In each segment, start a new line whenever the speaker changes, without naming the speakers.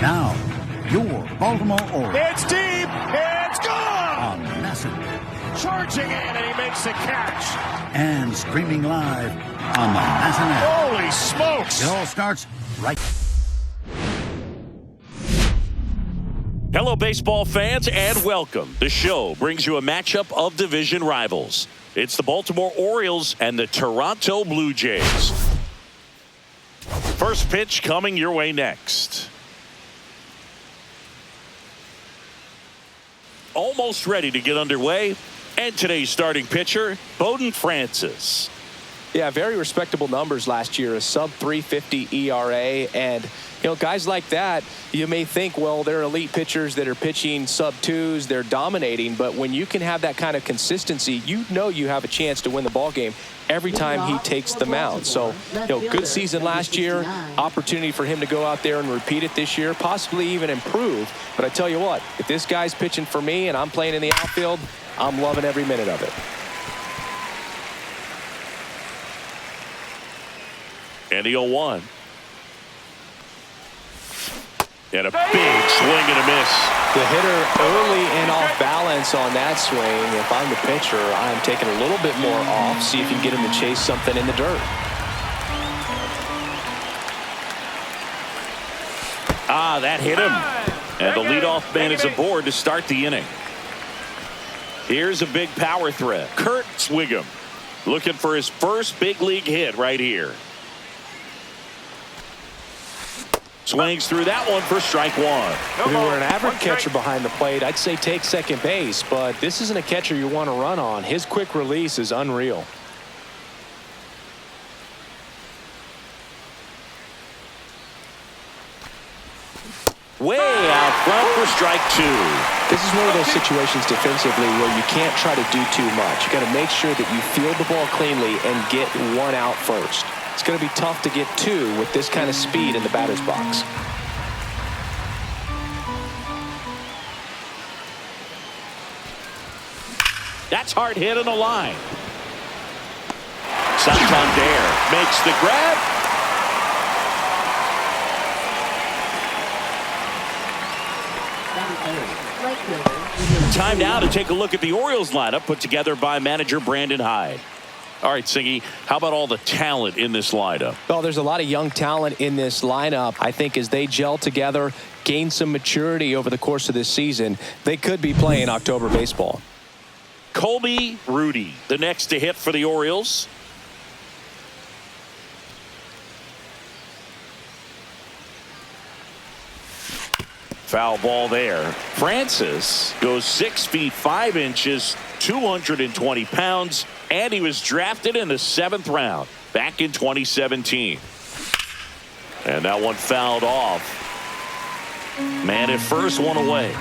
Now, your Baltimore Orioles.
It's deep. It's gone.
On MASN.
Charging in, and he makes the catch.
And streaming live on the MASN app.
Holy smokes.
It all starts right.
Hello, baseball fans, and welcome. The show brings you a matchup of division rivals. It's the Baltimore Orioles and the Toronto Blue Jays. First pitch coming your way next. Almost ready to get underway. And today's starting pitcher, Bowden Francis.
Yeah, very respectable numbers last year, a sub 350 ERA. And, you know, guys like that, you may think, well, they're elite pitchers that are pitching sub twos, they're dominating. But when you can have that kind of consistency, you know you have a chance to win the ball game every time he takes the mound. So, you know, good season last year, opportunity for him to go out there and repeat it this year, possibly even improve. But I tell you what, if this guy's pitching for me and I'm playing in the outfield, I'm loving every minute of it.
And the 0-1. And a big swing and a miss.
The hitter early and off balance on that swing. If I'm the pitcher, I'm taking a little bit more off, see if you can get him to chase something in the dirt.
Ah, that hit him. And the leadoff man is aboard to start the inning. Here's a big power threat. Kurt Swigum looking for his first big league hit right here. Swings through that one for strike one.
If you were an average catcher behind the plate, I'd say take second base, but this isn't a catcher you want to run on. His quick release is unreal.
Way out front for strike two.
This is one of those situations defensively where you can't try to do too much. You got to make sure that you field the ball cleanly and get one out first. It's going to be tough to get two with this kind of speed in the batter's box.
That's hard hit on the line. Santander makes the grab. Time now to take a look at the Orioles lineup put together by manager Brandon Hyde. All right, Singy, how about all the talent in this lineup?
Well, there's a lot of young talent in this lineup. I think as they gel together, gain some maturity over the course of this season, they could be playing October baseball.
Colby Rudy, the next to hit for the Orioles. Foul ball there. Francis goes 6 feet 5 inches, 220 pounds, and he was drafted in the 7th round back in 2017. And that one fouled off. Man at first, one away.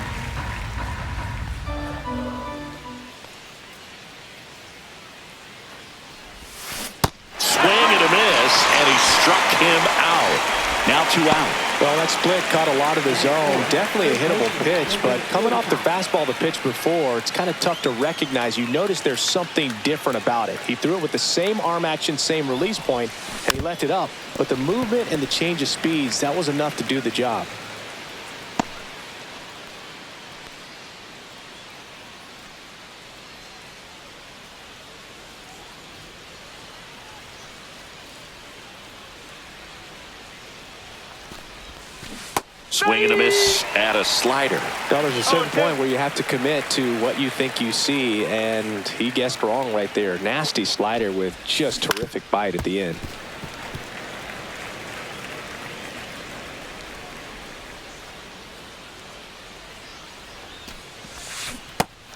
Swing and a miss, and he struck him out. Now 2 out.
Well, that split caught a lot of the zone. Definitely a hittable pitch, but coming off the fastball the pitch before, it's kind of tough to recognize. You notice there's something different about it. He threw it with the same arm action, same release point, and he left it up. But the movement and the change of speeds, that was enough to do the job.
Swing and a miss at a slider.
Well, there's a certain point where you have to commit to what you think you see, and he guessed wrong right there. Nasty slider with just terrific bite at the end.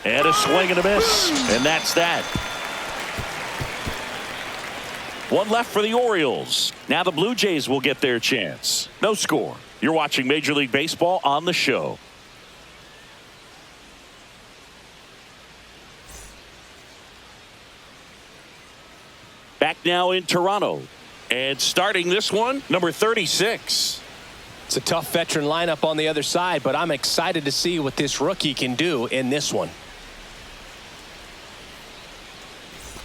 And a swing and a miss, and that's that. One left for the Orioles. Now the Blue Jays will get their chance. No score. You're watching Major League Baseball on the show. Back now in Toronto. And starting this one, number 36.
It's a tough veteran lineup on the other side, but I'm excited to see what this rookie can do in this one.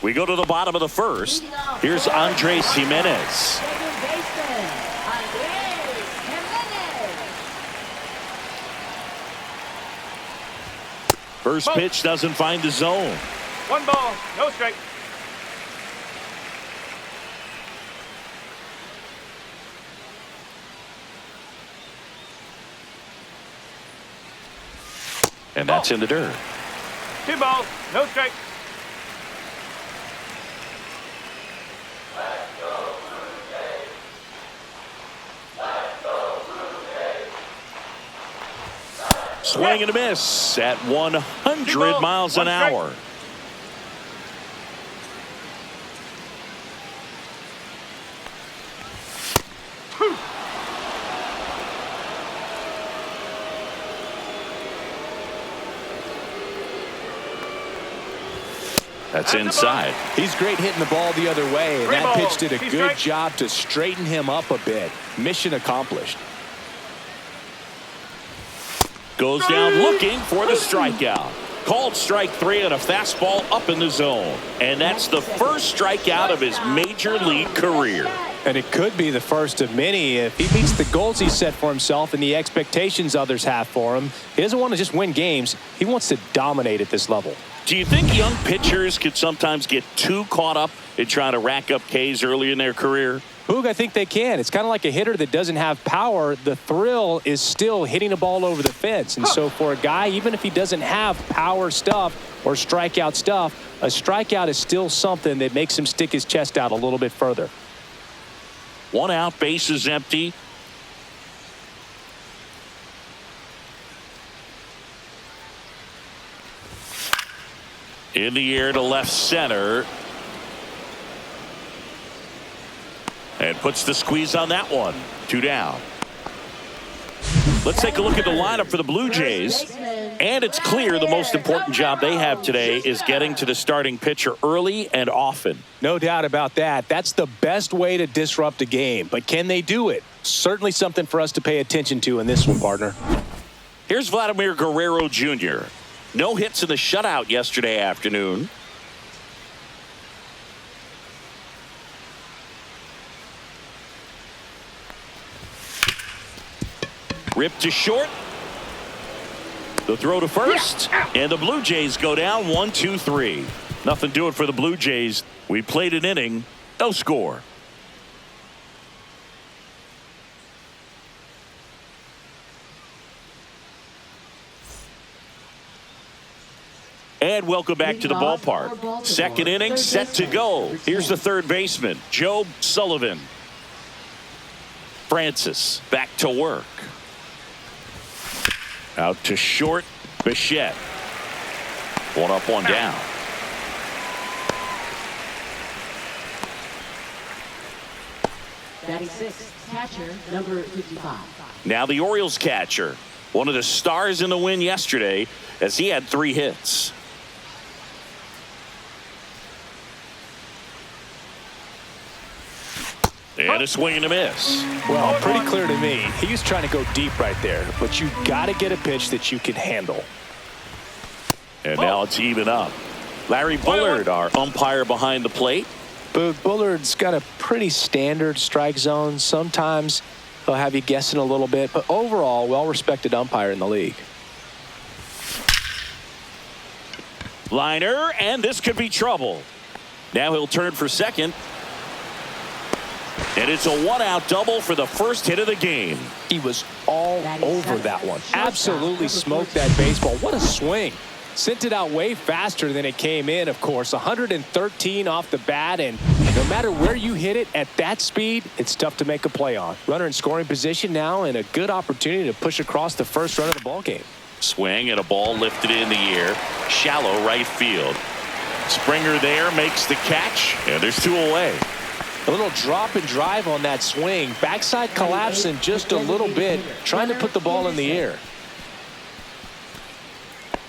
We go to the bottom of the first. Here's Andres Jimenez. First pitch doesn't find the zone.
1 ball, no strike.
And that's in the dirt.
2 balls, no strike.
Swing and a miss at 100 miles an hour. That's inside.
He's great hitting the ball the other way, and that pitch did a good job to straighten him up a bit. Mission accomplished.
Goes down looking for the strikeout. Called strike 3 on a fastball up in the zone. And that's the first strikeout of his major league career.
And it could be the first of many if he meets the goals he set for himself and the expectations others have for him. He doesn't want to just win games. He wants to dominate at this level.
Do you think young pitchers could sometimes get too caught up in trying to rack up Ks early in their career?
Boog, I think they can. It's kind of like a hitter that doesn't have power. The thrill is still hitting a ball over the fence. And so for a guy, even if he doesn't have power stuff or strikeout stuff, a strikeout is still something that makes him stick his chest out a little bit further.
1 out, bases empty. In the air to left center. And puts the squeeze on that one. 2 down. Let's take a look at the lineup for the Blue Jays. And it's clear the most important job they have today is getting to the starting pitcher early and often.
No doubt about that. That's the best way to disrupt a game. But can they do it? Certainly something for us to pay attention to in this one, partner.
Here's Vladimir Guerrero Jr. No hits in the shutout yesterday afternoon. Ripped to short. The throw to first. And the Blue Jays go down 1-2-3. Nothing doing for the Blue Jays. We played an inning. No score. And welcome back to the ballpark. Second inning set to go. Here's the third baseman, Joe Sullivan. Francis back to work. Out to short, Bichette. 1 up, 1 down.
Catcher, number 55.
Now the Orioles catcher. One of the stars in the win yesterday as he had 3 hits. And a swing and a miss.
Well, pretty clear to me. He's trying to go deep right there, but you got to get a pitch that you can handle.
And now it's even up. Larry Bullard, our umpire behind the plate.
But Bullard's got a pretty standard strike zone. Sometimes he'll have you guessing a little bit, but overall, well-respected umpire in the league.
Liner, and this could be trouble. Now he'll turn for second. And it's a 1-out double for the first hit of the game.
He was all over that one. Absolutely smoked that baseball. What a swing. Sent it out way faster than it came in, of course. 113 off the bat, and no matter where you hit it at that speed, it's tough to make a play on. Runner in scoring position now, and a good opportunity to push across the first run of the ball game.
Swing and a ball lifted in the air. Shallow right field. Springer there makes the catch, and there's 2 away.
A little drop and drive on that swing. Backside collapsing just a little bit, trying to put the ball in the air.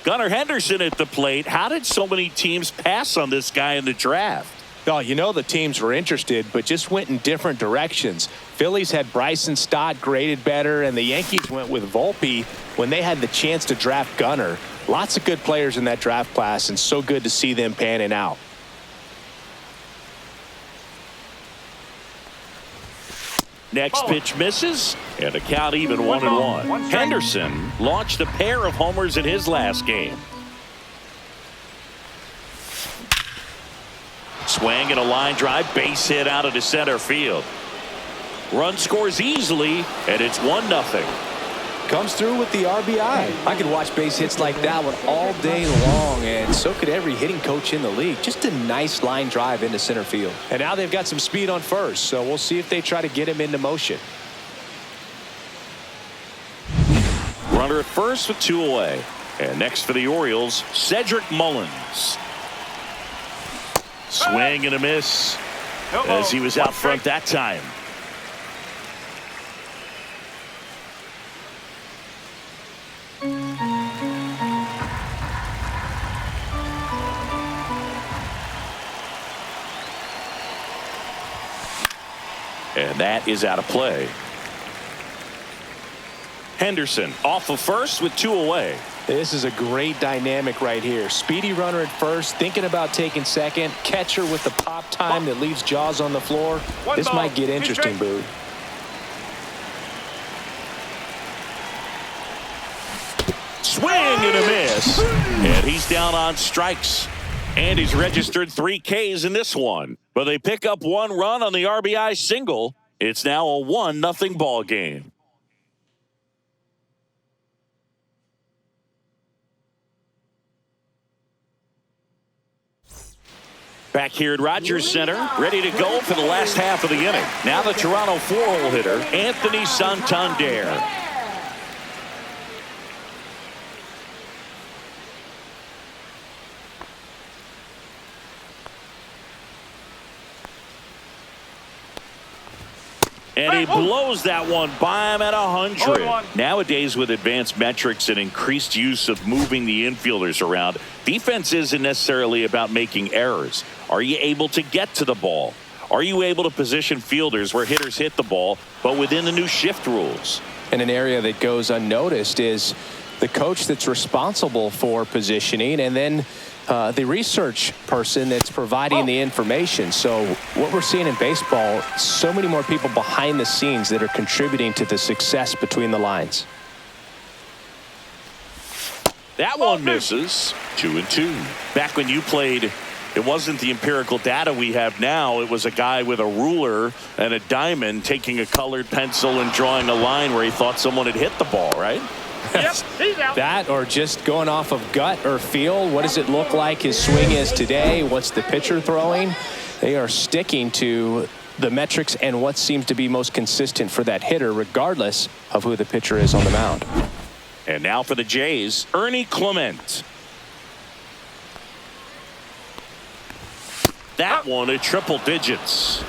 Gunnar Henderson at the plate. How did so many teams pass on this guy in the draft?
Oh, you know the teams were interested, but just went in different directions. Phillies had Bryson Stott graded better, and the Yankees went with Volpe when they had the chance to draft Gunnar. Lots of good players in that draft class, and so good to see them panning out.
Next pitch misses, and a count even 1-1. Henderson launched a pair of homers in his last game. Swing and a line drive, base hit out into center field. Run scores easily, and it's 1-0.
Comes through with the RBI. I could watch base hits like that one all day long, and so could every hitting coach in the league. Just a nice line drive into center field. And now they've got some speed on first, so we'll see if they try to get him into motion.
Runner at first with 2 away. And next for the Orioles, Cedric Mullins. Swing and a miss as he was out front that time. And that is out of play. Henderson off of first with 2 away.
This is a great dynamic right here. Speedy runner at first, thinking about taking second. Catcher with the pop time that leaves Jaws on the floor. This might get interesting, Boo.
Swing and a miss. And he's down on strikes. And he's registered 3 Ks in this one. But they pick up 1 run on the RBI single. It's now a 1-0 ball game. Back here at Rogers Center, ready to go for the last half of the inning. Now the Toronto 4-hole hitter, Anthony Santander. And he blows that one by him at 100. Nowadays, with advanced metrics and increased use of moving the infielders around, defense isn't necessarily about making errors. Are you able to get to the ball? Are you able to position fielders where hitters hit the ball, but within the new shift rules?
And an area that goes unnoticed is the coach that's responsible for positioning, and then the research person that's providing the information. So what we're seeing in baseball, so many more people behind the scenes that are contributing to the success between the lines.
That one misses. 2-2. Back when you played, it wasn't the empirical data we have now. It was a guy with a ruler and a diamond taking a colored pencil and drawing a line where he thought someone had hit the ball, right?
Yep, he's out.
That or just going off of gut or feel. What does it look like his swing is today? What's the pitcher throwing? They are sticking to the metrics and what seems to be most consistent for that hitter, regardless of who the pitcher is on the mound.
And now for the Jays, Ernie Clement. That one at triple digits.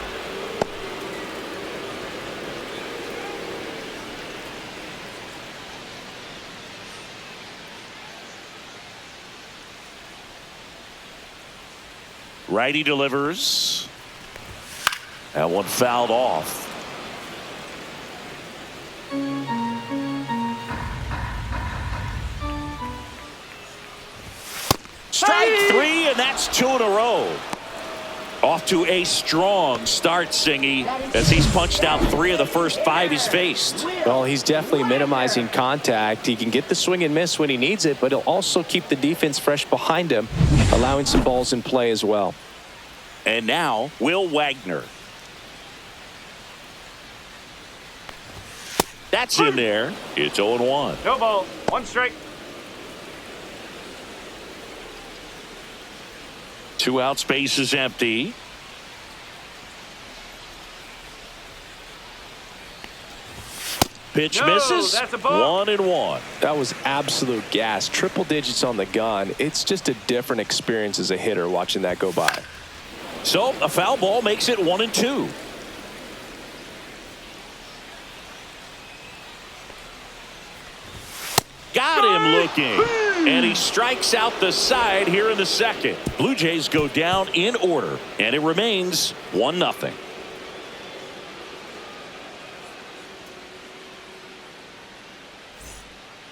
Righty delivers. That one fouled off. Strike 3, and that's 2 in a row. Off to a strong start, Singy, as he's punched out 3 of the first 5 he's faced.
Well, he's definitely minimizing contact. He can get the swing and miss when he needs it, but he'll also keep the defense fresh behind him, allowing some balls in play as well.
And now, Will Wagner. That's in there. It's 0-1.
No ball. 1 strike.
2 out, space is empty. Pitch misses.
That's a ball.
1-1.
That was absolute gas. Triple digits on the gun. It's just a different experience as a hitter watching that go by.
So a foul ball makes it 1-2. Got him looking. And he strikes out the side here in the second. Blue Jays go down in order, and it remains 1-0.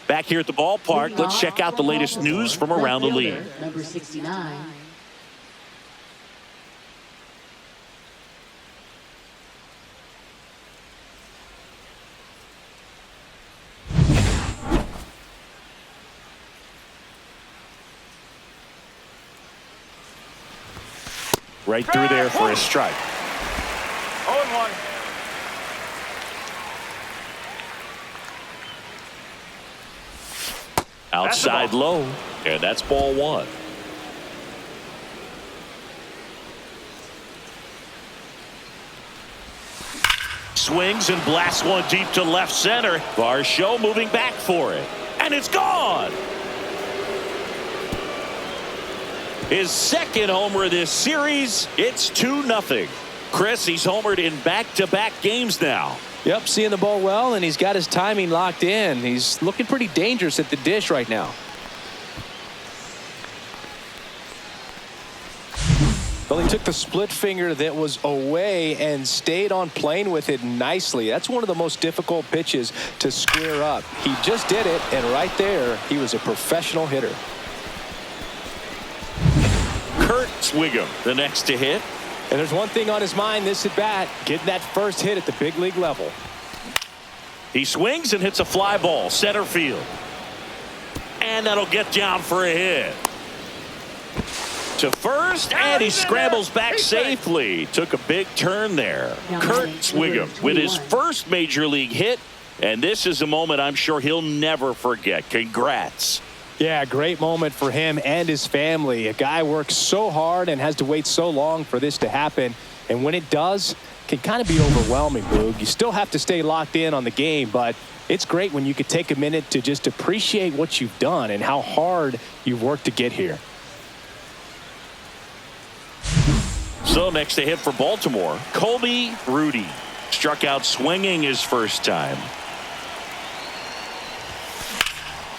Back here at the ballpark, let's check out the latest news from around the league.
Number 69.
right through there for a strike.
0-1.
Outside low, and that's ball one. Swings and blasts one deep to left center. Varsho moving back for it, and it's gone. His second homer this series. It's 2-0. Chris, he's homered in back-to-back games now.
Yep, seeing the ball well, and he's got his timing locked in. He's looking pretty dangerous at the dish right now. Well, he took the split finger that was away and stayed on plane with it nicely. That's one of the most difficult pitches to square up. He just did it, and right there, he was a professional hitter.
Kurt Swigum, the next to hit.
And there's one thing on his mind this at bat, getting that first hit at the big league level.
He swings and hits a fly ball center field, and that'll get down for a hit to first, and he scrambles back safely. Took a big turn there. Kurt Swigum with his first major league hit, and this is a moment I'm sure he'll never forget. Congrats.
Yeah, great moment for him and his family. A guy works so hard and has to wait so long for this to happen. And when it does, it can kind of be overwhelming, Boog. You still have to stay locked in on the game, but it's great when you could take a minute to just appreciate what you've done and how hard you've worked to get here.
So next to hit for Baltimore, Colby Rudy. Struck out swinging his first time.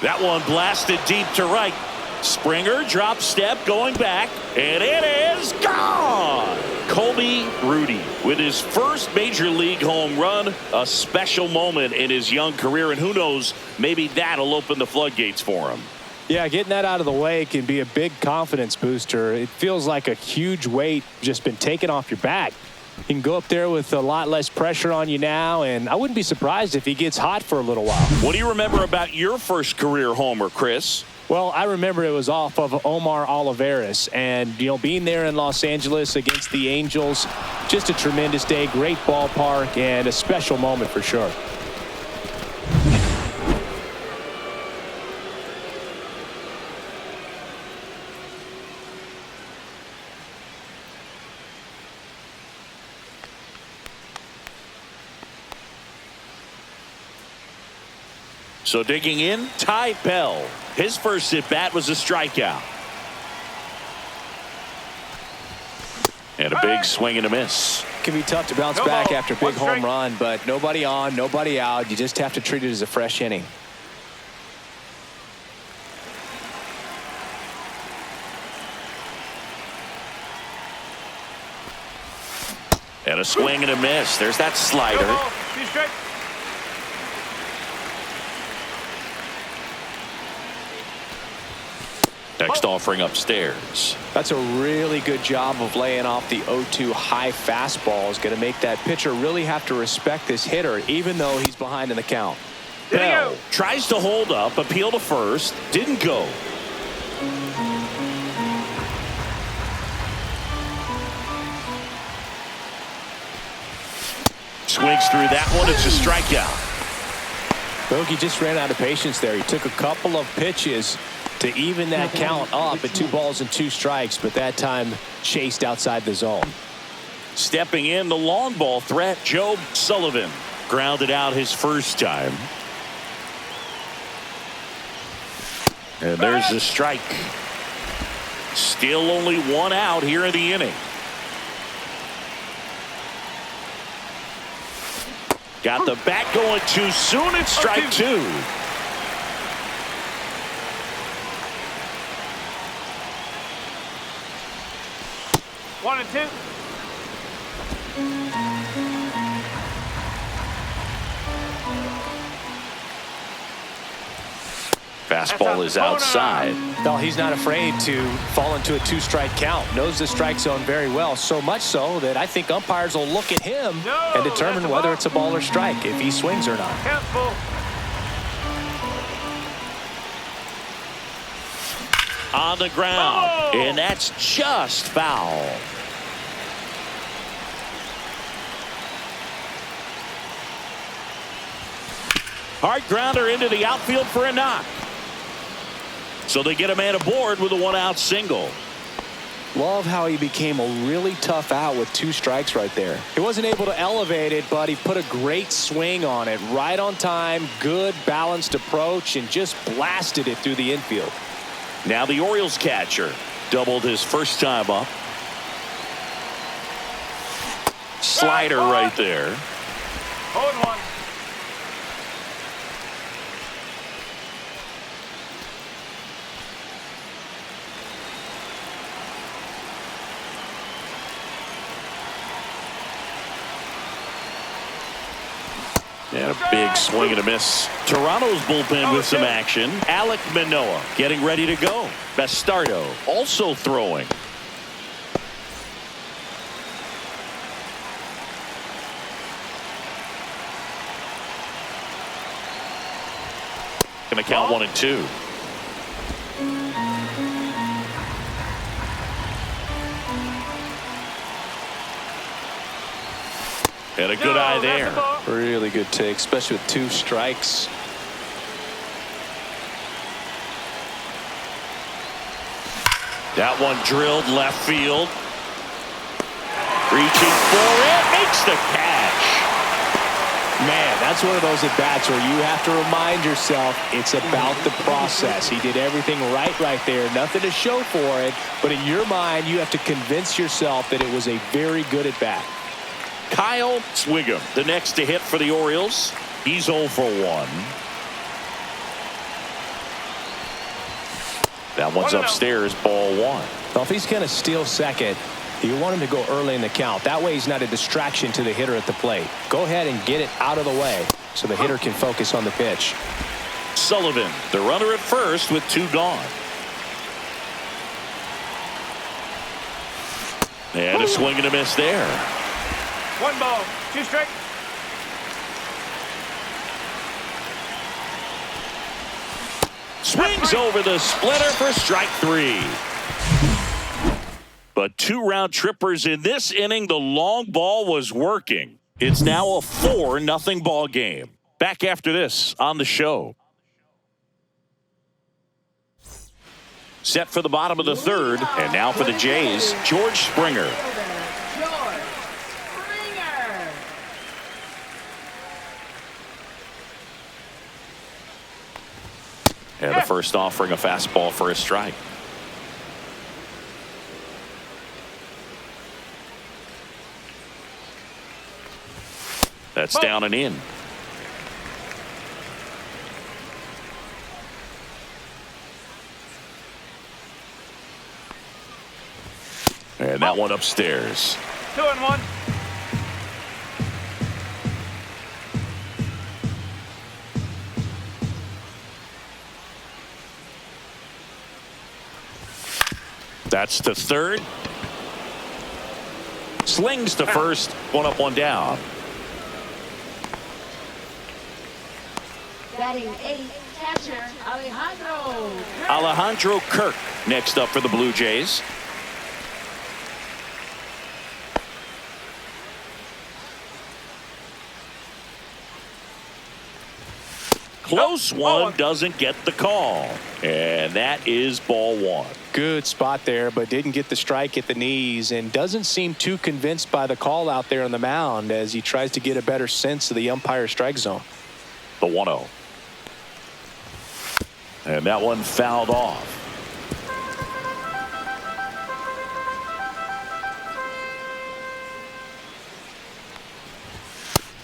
That one blasted deep to right. Springer drop step going back, and it is gone. Colby Rudy with his first major league home run, a special moment in his young career, and who knows, maybe that'll open the floodgates for him.
Yeah, getting that out of the way can be a big confidence booster. It feels like a huge weight just been taken off your back. You can go up there with a lot less pressure on you now, and I wouldn't be surprised if he gets hot for a little while.
What do you remember about your first career homer, Chris?
Well, I remember it was off of Omar Olivares, and, you know, being there in Los Angeles against the Angels, just a tremendous day, great ballpark, and a special moment for sure.
So digging in, Ty Bell. His first at bat was a strikeout. And a big swing and a miss.
It can be tough to bounce back after a big home run, but nobody on, nobody out. You just have to treat it as a fresh inning.
And a swing and a miss. There's that slider. Next offering upstairs.
That's a really good job of laying off the 0-2 high fastball. Is going to make that pitcher really have to respect this hitter, even though he's behind in the count.
Bell tries to hold up, appeal to first, didn't go. Swings through that one. It's a strikeout.
Bogey just ran out of patience there. He took a couple of pitches to even that count up at 2 balls and 2 strikes, but that time chased outside the zone.
Stepping in, the long ball threat, Joe Sullivan. Grounded out his first time. And there's the strike. Still only 1 out here in the inning. Got the bat going too soon. It's strike 2.
One and two.
Fastball is outside.
No, he's not afraid to fall into a 2-strike count. Knows the strike zone very well, so much so that I think umpires will look at him and determine whether it's a ball or strike, if he swings or not.
Careful.
On the ground, and that's just foul. Hard grounder into the outfield for a knock. So they get a man aboard with a 1-out single.
Love how he became a really tough out with 2 strikes right there. He wasn't able to elevate it, but he put a great swing on it. Right on time, good balanced approach, and just blasted it through the infield.
Now the Orioles catcher doubled his first time up. Slider right there.
0-1.
And a big swing and a miss. Toronto's bullpen with some action. Alek Manoah getting ready to go. Bastardo also throwing. Going to count 1 and 2. And a good eye there.
Really good take, especially with 2 strikes.
That one drilled left field. Reaching for it. Makes the catch.
Man, that's one of those at-bats where you have to remind yourself it's about the process. He did everything right there. Nothing to show for it. But in your mind, you have to convince yourself that it was a very good at-bat.
Kyle Swigum, the next to hit for the Orioles. He's 0 for 1. That one's upstairs, ball 1.
Well, if he's going to steal second, you want him to go early in the count. That way he's not a distraction to the hitter at the plate. Go ahead and get it out of the way so the hitter can focus on the pitch.
Sullivan, the runner at first with 2 gone. And a swing and a miss there.
1 ball, 2 strikes.
Swings over the splitter for strike 3. But 2 round trippers in this inning. The long ball was working. It's now a 4-0 ball game. Back after this on the show. Set for the bottom of the 3rd. And now for the Jays, George Springer. And the first offering a fastball for a strike. That's down and in. And that one upstairs.
2-1.
That's the 3rd. Slings to first. 1 up, 1 down.
Batting 8th, catcher Alejandro.
Alejandro Kirk next up for the Blue Jays. Close one, doesn't get the call. And that is ball 1.
Good spot there, but didn't get the strike at the knees and doesn't seem too convinced by the call out there on the mound as he tries to get a better sense of the umpire strike zone.
The 1-0. And that one fouled off.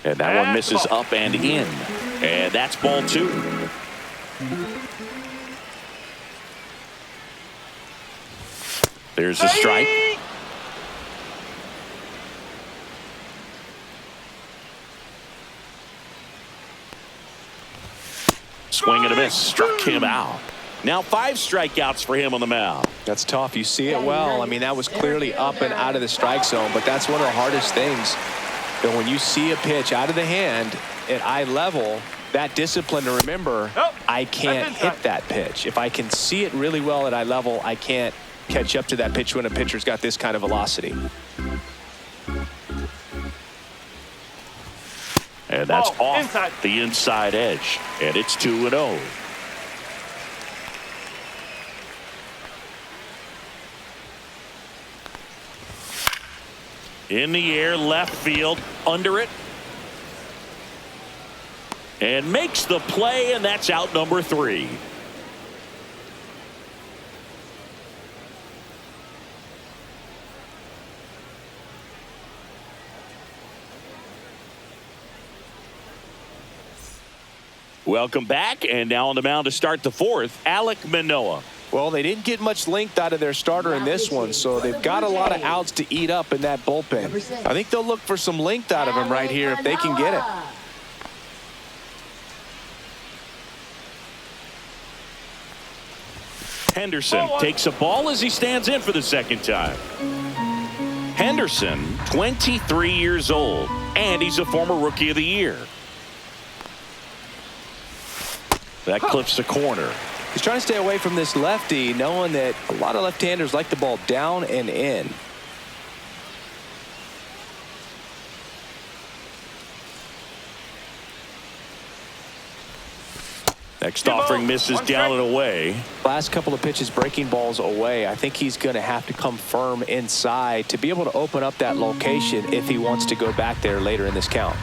And that one misses up and in. And that's ball 2. There's a strike. Swing and a miss. Struck him out. Now 5 strikeouts for him on the mound.
That's tough. You see it well. I mean, that was clearly up and out of the strike zone, but that's one of the hardest things. That when you see a pitch out of the hand at eye level, that discipline to remember, I can't hit that pitch. If I can see it really well at eye level, I can't catch up to that pitch when a pitcher's got this kind of velocity.
And And that's
Ball,
off
inside.
the inside edge. And it's 2-0. In the air, left field, under it. And makes the play, and that's out number 3. Welcome back, and now on the mound to start the 4th, Alek Manoah.
Well, they didn't get much length out of their starter in this one, so they've got a lot of outs to eat up in that bullpen. I think they'll look for some length out of him right here if they can get it.
Henderson takes a ball as he stands in for the second time. Henderson, 23 years old, and he's a former Rookie of the Year. That clips the corner.
He's trying to stay away from this lefty, knowing that a lot of left-handers like the ball down and in.
Next offering misses down and away.
Last couple of pitches breaking balls away. I think he's going to have to come firm inside to be able to open up that location if he wants to go back there later in this count.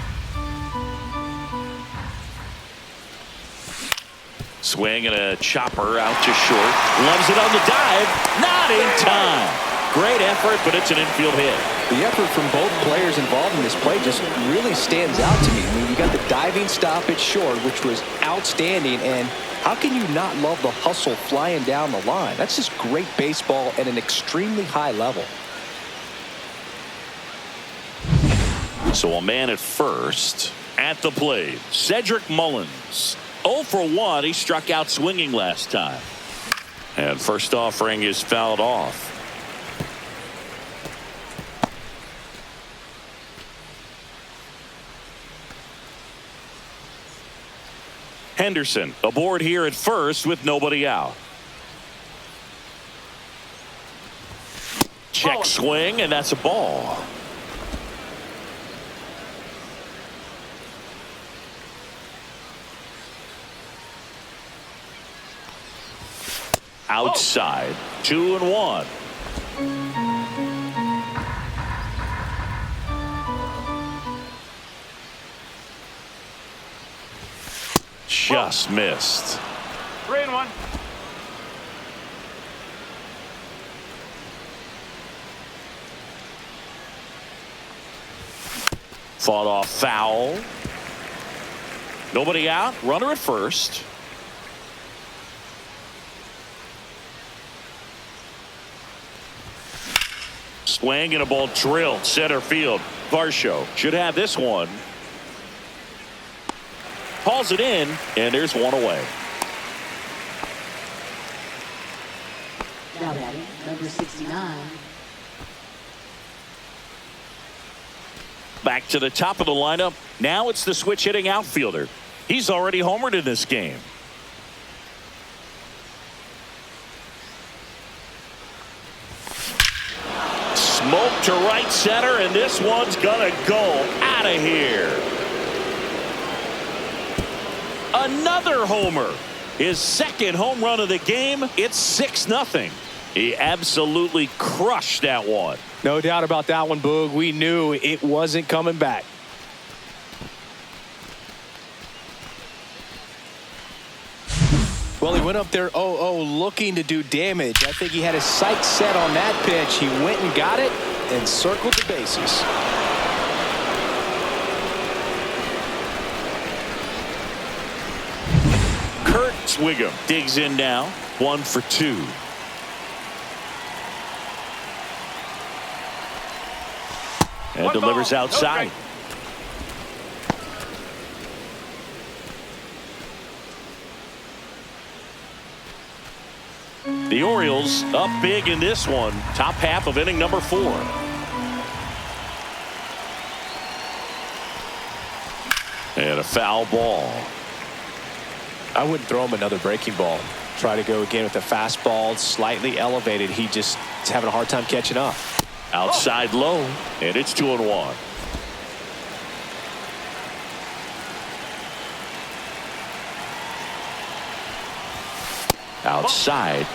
Swing and a chopper out to short. Loves it on the dive. Not in time. Great effort, but it's an infield hit.
The effort from both players involved in this play just really stands out to me. I mean, you got the diving stop at short, which was outstanding, and how can you not love the hustle flying down the line? That's just great baseball at an extremely high level.
So a man at first. At the plate, Cedric Mullins. 0 for 1. He struck out swinging last time. And first offering is fouled off. Henderson aboard here at first with nobody out. Check swing, and that's a ball. Outside, 2-1. Just missed.
3-1.
Fought off foul. Nobody out. Runner at first. Swing and a ball drilled center field. Varsho should have this one. Hauls it in, and there's one away.
Now batting, number 69.
Back to the top of the lineup. Now it's the switch hitting outfielder. He's already homered in this game. Smoke to right center, and this one's gonna go out of here. Another homer. His second home run of the game. It's 6-0. He absolutely crushed that one.
No doubt about that one, Boog. We knew it wasn't coming back. Well, he went up there 0-0 looking to do damage. I think he had his sights set on that pitch. He went and got it and circled the bases.
Kurt Swigum digs in now. 1 for 2. And delivers outside. The Orioles up big in this one. Top half of inning number 4. And a foul ball.
I wouldn't throw him another breaking ball. Try to go again with the fastball, slightly elevated. He just is having a hard time catching up.
Outside low, and it's 2-1. outside.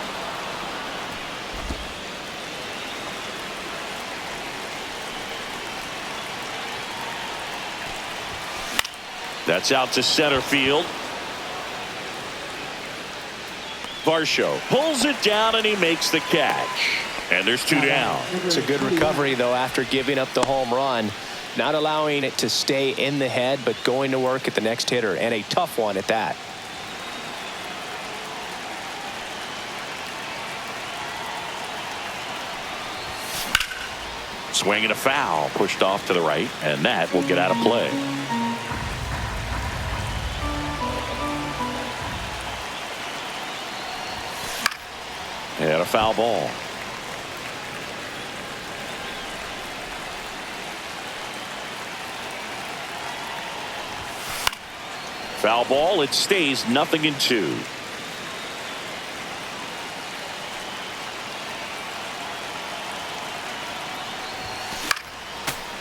That's out to center field. Varsho pulls it down and he makes the catch. And there's 2 down.
It's a good recovery, though, after giving up the home run. Not allowing it to stay in the head, but going to work at the next hitter, and a tough one at that.
Swing and a foul, pushed off to the right, and that will get out of play. And a foul ball. Foul ball. It stays 0-2.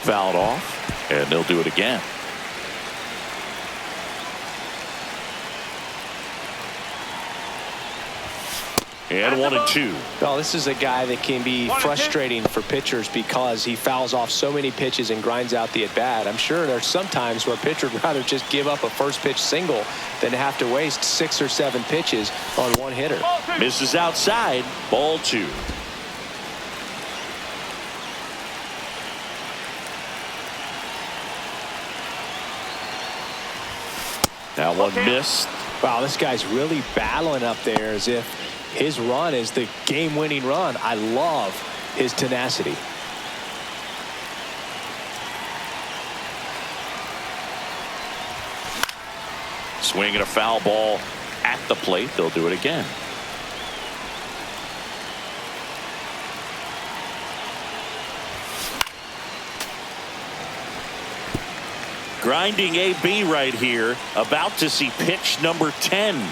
Fouled off, and they'll do it again. And 1-2.
Well, this is a guy that can be frustrating for pitchers because he fouls off so many pitches and grinds out the at-bat. I'm sure there's some times where a pitcher would rather just give up a first pitch single than have to waste 6 or 7 pitches on one hitter.
Misses outside. Ball 2. Now one missed.
Wow, this guy's really battling up there as if his run is the game-winning run. I love his tenacity.
Swinging a foul ball at the plate. They'll do it again. Grinding AB right here. About to see pitch number 10.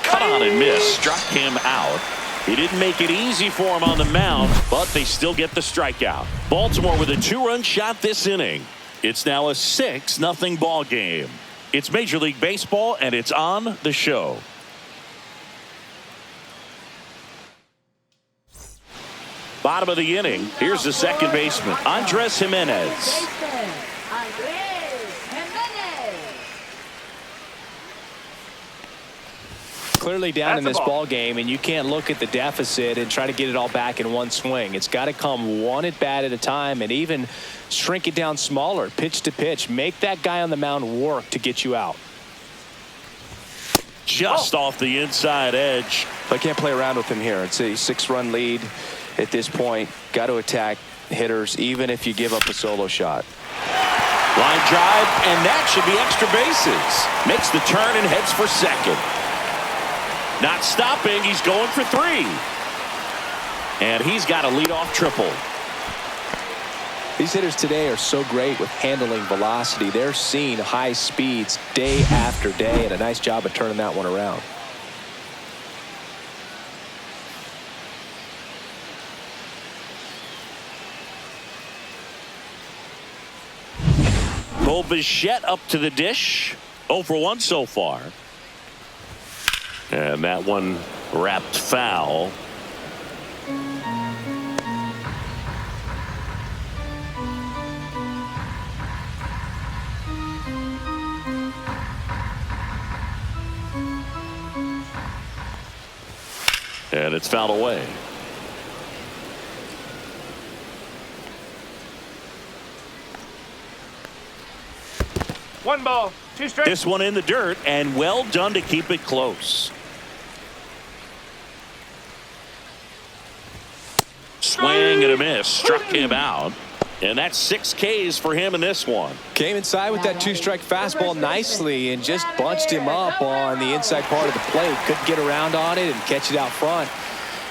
Cut on and miss. Struck him out. He didn't make it easy for him on the mound, but they still get the strikeout. Baltimore with a 2-run shot this inning. It's now a 6-0 ball game. It's Major League Baseball, and it's on the show. Bottom of the inning. Here's the second baseman, Andres Jimenez.
Clearly down in this ball game, and you can't look at the deficit and try to get it all back in one swing. It's got to come one at bat at a time, and even shrink it down smaller, pitch to pitch. Make that guy on the mound work to get you out.
Just off the inside edge.
I can't play around with him here. It's a 6-run lead at this point. Got to attack hitters, even if you give up a solo shot.
Line drive, and that should be extra bases. Makes the turn and heads for second. Not stopping. He's going for 3. And he's got a leadoff triple.
These hitters today are so great with handling velocity. They're seeing high speeds day after day, and a nice job of turning that one around.
Bichette up to the dish. 0 for 1 so far. And that one wrapped foul. And it's fouled away.
One ball, 2 strikes.
This one in the dirt, and well done to keep it close. Swing and a miss. Struck him out. And that's 6 Ks for him in this one.
Came inside with that 2-strike fastball nicely and just bunched him up on the inside part of the plate. Couldn't get around on it and catch it out front.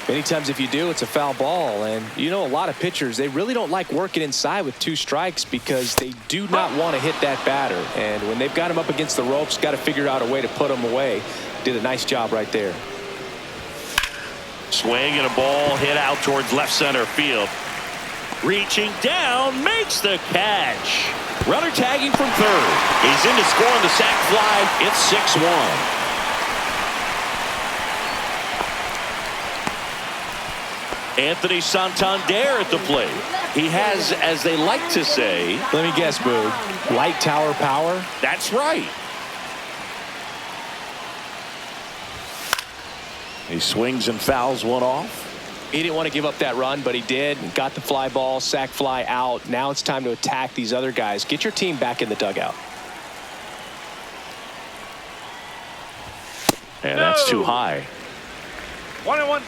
Many times if you do, it's a foul ball. And you know, a lot of pitchers, they really don't like working inside with 2 strikes because they do not want to hit that batter. And when they've got him up against the ropes, got to figure out a way to put him away. Did a nice job right there.
Swing and a ball hit out towards left center field. Reaching down, makes the catch. Runner tagging from third. He's in to score on the sac fly. It's 6-1. Anthony Santander at the plate. He has, as they like to say,
let me guess, Boo, light tower power?
That's right. He swings and fouls one off.
He didn't want to give up that run, but he did. Got the fly ball, sac fly out. Now it's time to attack these other guys. Get your team back in the dugout.
And that's too high.
1-1.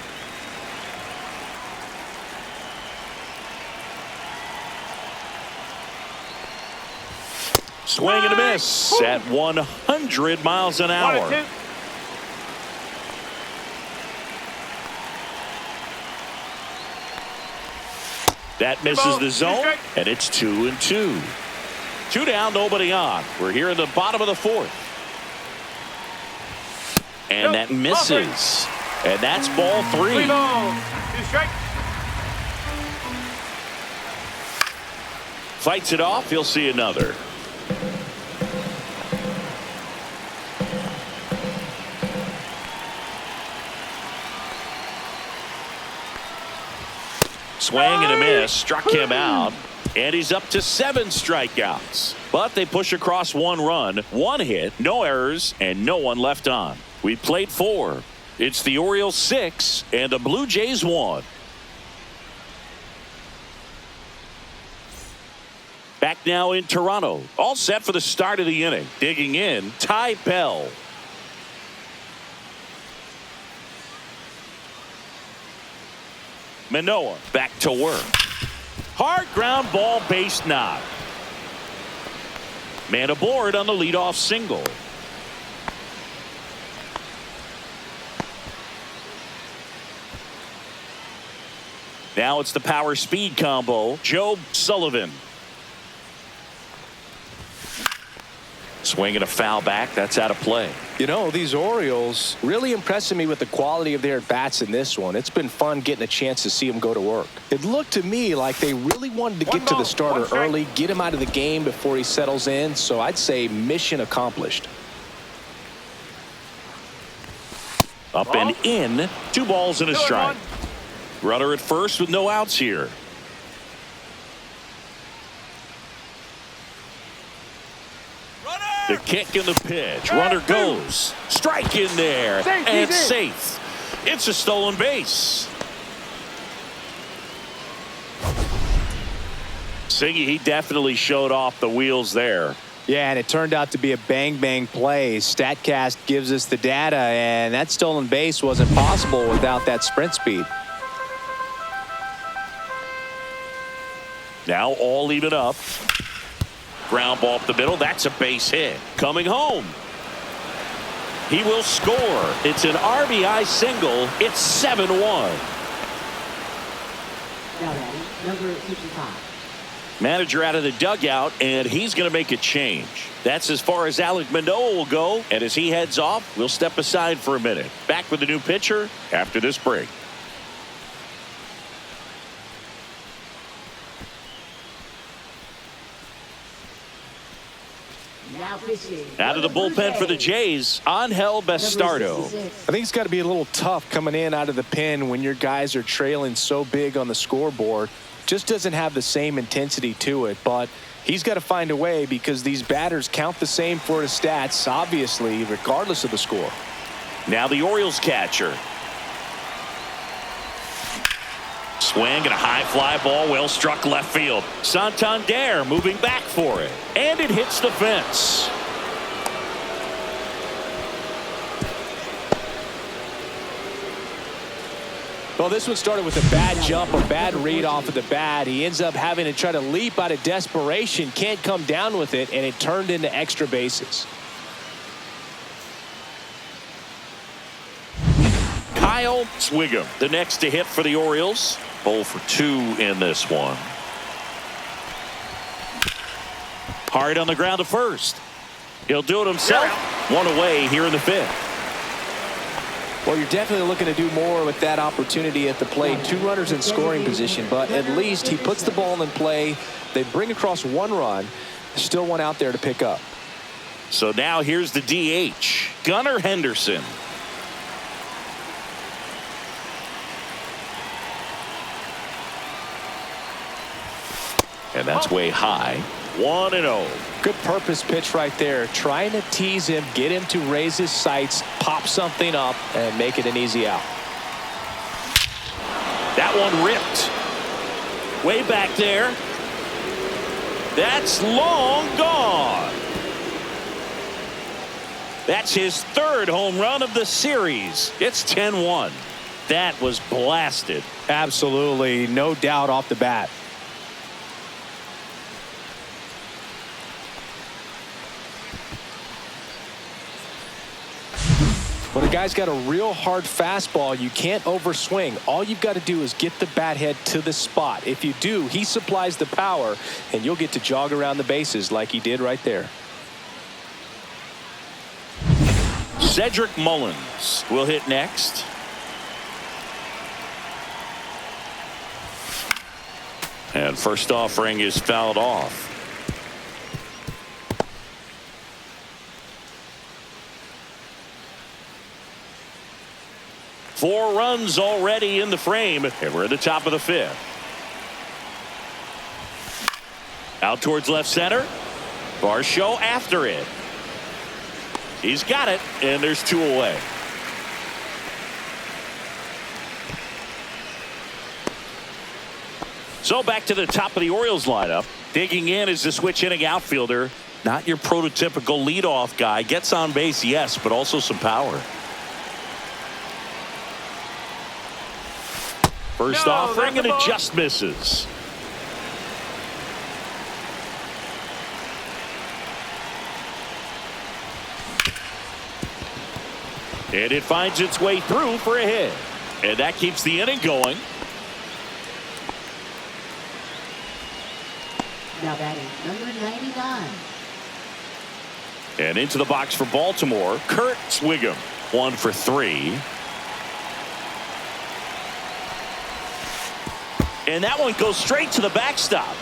Swing and a miss at 100 miles an hour.
1-2.
That misses the zone, and it's 2-2. 2 down, nobody on. We're here in the bottom of the fourth. And that misses. And that's ball 3.
3 balls, 2 strikes.
Fights it off. He'll see another. Swing and a miss, struck him out, and he's up to 7 strikeouts. But they push across 1 run, 1 hit, no errors, and no one left on. We played 4. It's the Orioles 6 and the Blue Jays 1. Back now in Toronto, all set for the start of the inning. Digging in, Ty Bell. Manoah back to work. Hard ground ball, base knock. Man aboard on the leadoff single. Now it's the power speed combo. Joe Sullivan. Swinging a foul back. That's out of play.
You know, these Orioles really impressing me with the quality of their at-bats in this one. It's been fun getting a chance to see them go to work. It looked to me like they really wanted to get to the starter early, get him out of the game before he settles in. So I'd say mission accomplished.
Up and in. 2 balls and a strike. Runner at first with no outs here. The kick and the pitch. Runner goes. Strike in there. And it's safe. It's a stolen base. Siggy, he definitely showed off the wheels there.
Yeah, and it turned out to be a bang-bang play. StatCast gives us the data, and that stolen base wasn't possible without that sprint speed.
Now all even up. Ground ball up the middle. That's a base hit. Coming home. He will score. It's an RBI single. It's 7-1.
Now batting, number 55.
Manager out of the dugout, and he's going to make a change. That's as far as Alek Manoah will go. And as he heads off, we'll step aside for a minute. Back with the new pitcher after this break. Out of the bullpen for the Jays, Angel Bastardo.
I think it's got to be a little tough coming in out of the pen when your guys are trailing so big on the scoreboard. Just doesn't have the same intensity to it, but he's got to find a way because these batters count the same for his stats, obviously, regardless of the score.
Now the Orioles catcher. Swing and a high fly ball, well struck left field. Santander moving back for it, and it hits the fence.
Well, this one started with a bad jump, a bad read off of the bat. He ends up having to try to leap out of desperation, can't come down with it, and it turned into extra bases.
Kyle Swigum, the next to hit for the Orioles. 0 for 2 in this one. Hard on the ground to first. He'll do it himself. 1 away here in the 5th.
Well, you're definitely looking to do more with that opportunity at the plate. 2 runners in scoring position, but at least he puts the ball in play. They bring across 1 run. Still one out there to pick up.
So now here's the DH, Gunnar Henderson. And that's way high. 1-0.
Good purpose pitch right there. Trying to tease him, get him to raise his sights, pop something up, and make it an easy out.
That one ripped. Way back there. That's long gone. That's his third home run of the series. It's 10-1. That was blasted.
Absolutely, no doubt off the bat.
When a guy's got a real hard fastball, you can't overswing. All you've got to do is get the bat head to the spot. If you do, he supplies the power, and you'll get to jog around the bases like he did right there.
Cedric Mullins will hit next. And first offering is fouled off. Four runs already in the frame, and we're at the top of the fifth. Out towards left center. Varsho after it. He's got it, and there's two away. So back to the top of the Orioles lineup. Digging in is the switch inning outfielder. Not your prototypical leadoff guy. Gets on base, yes, but also some power. First offering, and it just misses. And it finds its way through for a hit. And that keeps the inning going.
Now batting number 99.
And into the box for Baltimore, Kurt Swigum. 1 for 3. And that one goes straight to the backstop.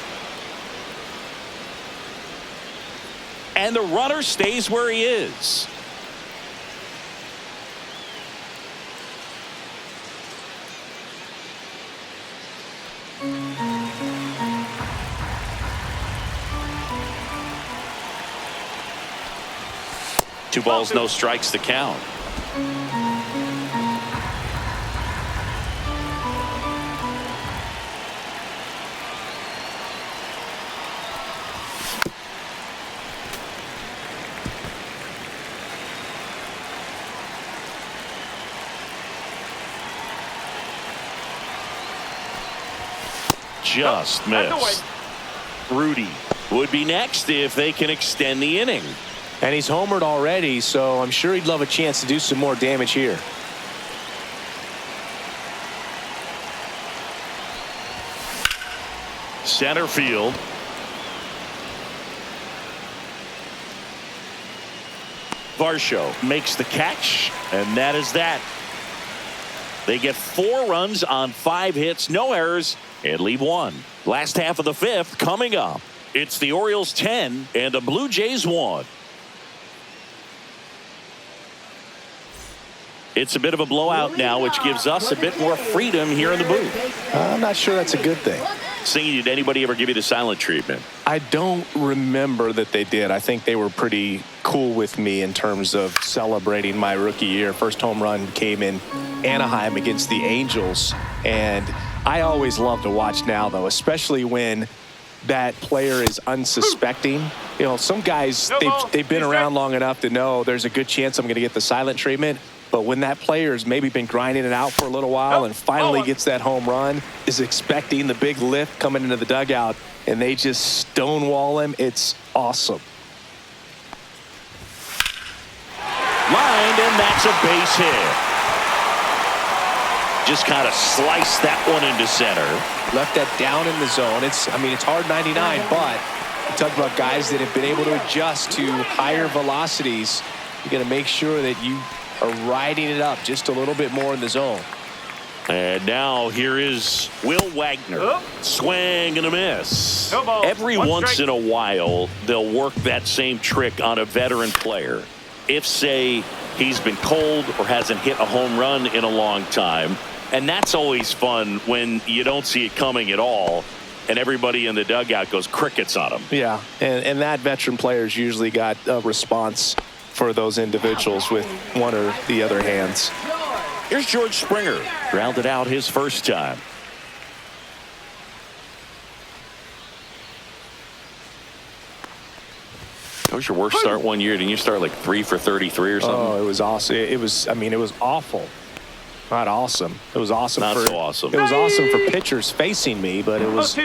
And the runner stays where he is. Two balls, no strikes to count. Just missed. Rudy would be next if they can extend the inning.
And he's homered already, so I'm sure he'd love a chance to do some more damage here.
Center field. Varsho makes the catch, and that is that. They get 4 runs on 5 hits, no errors, and leave 1. Last half of the fifth coming up. It's the Orioles 10 and the Blue Jays 1. It's a bit of a blowout now, which gives us a bit more freedom here in the booth.
I'm not sure that's a good thing.
Singing, did anybody ever give you the silent treatment?
I don't remember that they did. I think they were pretty cool with me in terms of celebrating my rookie year. First home run came in Anaheim against the Angels, and I always love to watch now, though, especially when that player is unsuspecting. You know, some guys, they've been around long enough to know there's a good chance I'm going to get the silent treatment. But when that player's maybe been grinding it out for a little while and finally gets that home run, is expecting the big lift coming into the dugout, and they just stonewall him, it's awesome.
Lined, and that's a base hit. Just kind of sliced that one into center.
Left that down in the zone. It's hard 99, but you talk about guys that have been able to adjust to higher velocities. You got to make sure that you are riding it up just a little bit more in the zone.
And now here is Will Wagner. Swing and a miss.
No ball.
Every
One
once
strike.
in a while, they'll work that same trick on a veteran player. If, say, he's been cold or hasn't hit a home run in a long time. And that's always fun when you don't see it coming at all. And everybody in the dugout goes crickets on him.
Yeah, and that veteran player's usually got a response for those individuals with one or the other hands.
Here's George Springer. Grounded out his first time. That was your worst start one year. Didn't you start like 3 for 33 or something?
Oh, it was awesome. It was, I mean, it was awful. Not awesome. It was awesome.
Not so awesome.
It was awesome for pitchers facing me, but it was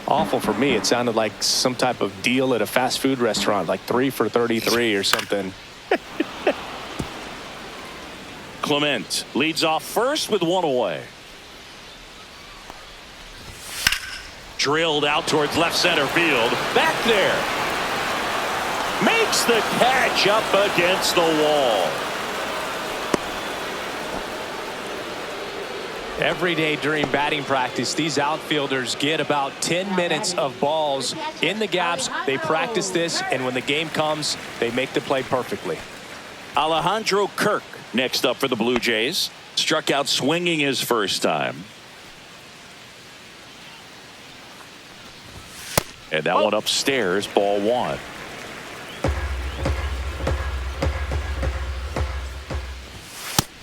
awful for me. It sounded like some type of deal at a fast food restaurant, like 3 for 33 or something.
Clement leads off first with one away. Drilled out towards left center field. Back there. Makes the catch up against the wall.
Every day during batting practice, these outfielders get about 10 minutes of balls in the gaps. They practice this, and when the game comes, they make the play perfectly.
Alejandro Kirk next up for the Blue Jays. Struck out swinging his first time. And that one upstairs, ball one.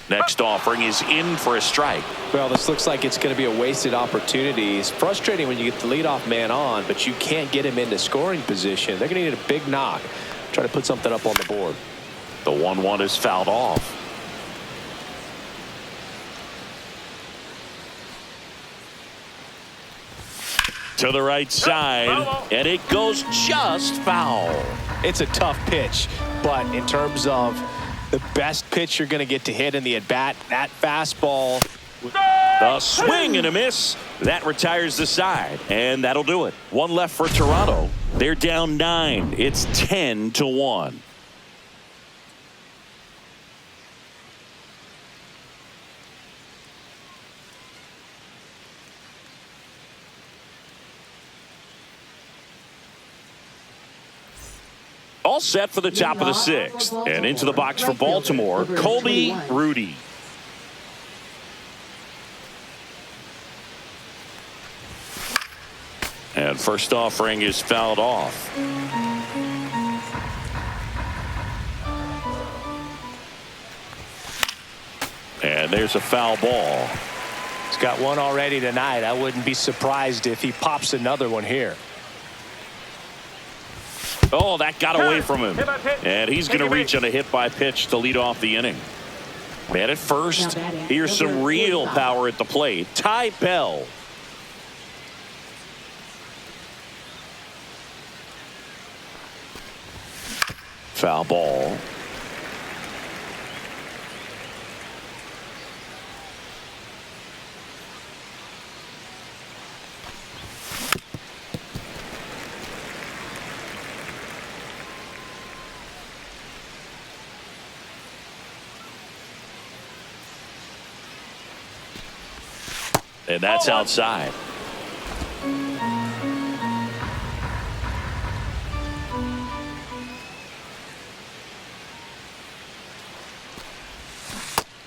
Next offering is in for a strike.
Well, this looks like it's going to be a wasted opportunity. It's frustrating when you get the leadoff man on, but you can't get him into scoring position. They're going to need a big knock. Try to put something up on the board.
The 1-1 is fouled off. To the right side, and it goes just foul.
It's a tough pitch, but in terms of the best pitch you're going to get to hit in the at-bat, that fastball.
A swing and a miss. That retires the side, and that'll do it. One left for Toronto. They're down 9. It's 10-1. All set for the top of the 6th. And into the box for Baltimore, Colby Rudy. And first offering is fouled off. And there's a foul ball.
He's got one already tonight. I wouldn't be surprised if he pops another one here.
Oh, that got away from him. And he's going to reach on a hit by pitch to lead off the inning. Man at first. Here's some real power at the plate. Ty Bell. Foul ball. And that's outside.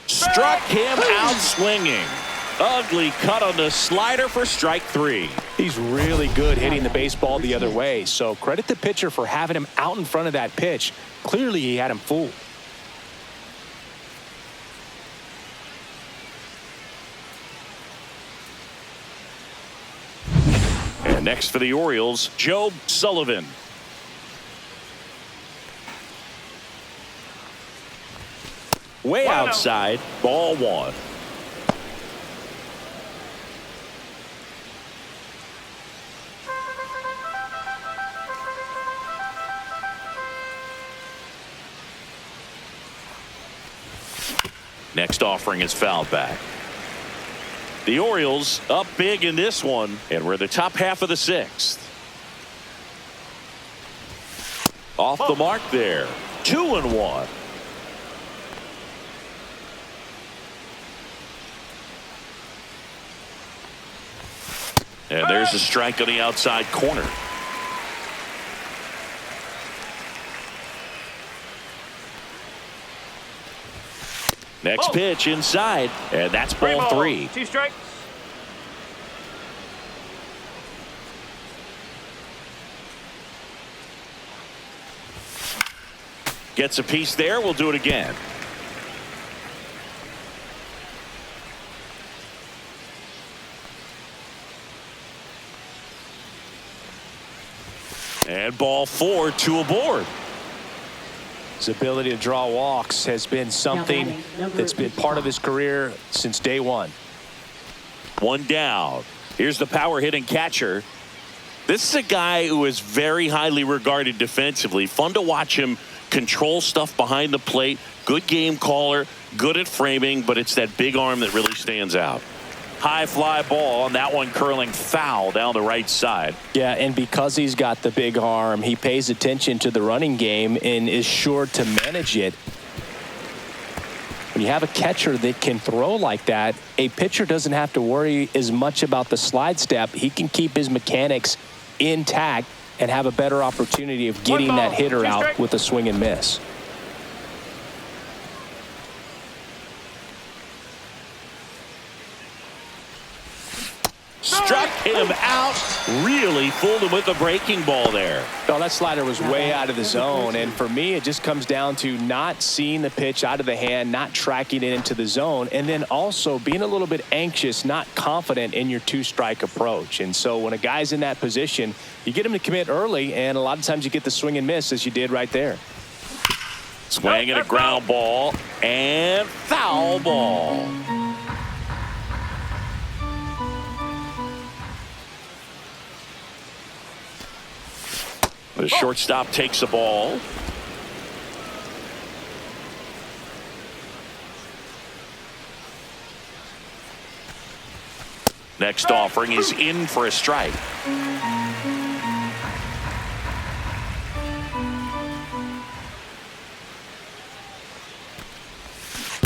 Struck him out swinging. Ugly cut on the slider for strike 3.
He's really good hitting the baseball the other way, so credit the pitcher for having him out in front of that pitch. Clearly he had him fooled.
And next for the Orioles, Joe Sullivan. Way outside, ball 1. Next offering is fouled back. The Orioles up big in this one, and we're the top half of the 6th. Off the mark there. 2-1. And there's a strike on the outside corner. Next pitch inside, and that's ball 3.
2 strikes.
Gets a piece there. We'll do it again. And ball 4, 2 aboard.
His ability to draw walks has been something that's been part of his career since day one.
1 down. Here's the power hitting catcher. This is a guy who is very highly regarded defensively. Fun to watch him control stuff behind the plate. Good game caller, good at framing, but it's that big arm that really stands out. High fly ball, and that one curling foul down the right side.
Yeah, and because he's got the big arm, he pays attention to the running game and is sure to manage it. When you have a catcher that can throw like that, a pitcher doesn't have to worry as much about the slide step. He can keep his mechanics intact and have a better opportunity of getting that hitter out with a swing and miss.
Struck him out. Really fooled him with the breaking ball there.
Oh, that slider was way out of the zone, and for me it just comes down to not seeing the pitch out of the hand, not tracking it into the zone, and then also being a little bit anxious, not confident in your 2-strike approach. And so when a guy's in that position, you get him to commit early, and a lot of times you get the swing and miss as you did right there.
Swing and a ground ball, and foul ball. The shortstop takes the ball. Next offering is in for a strike.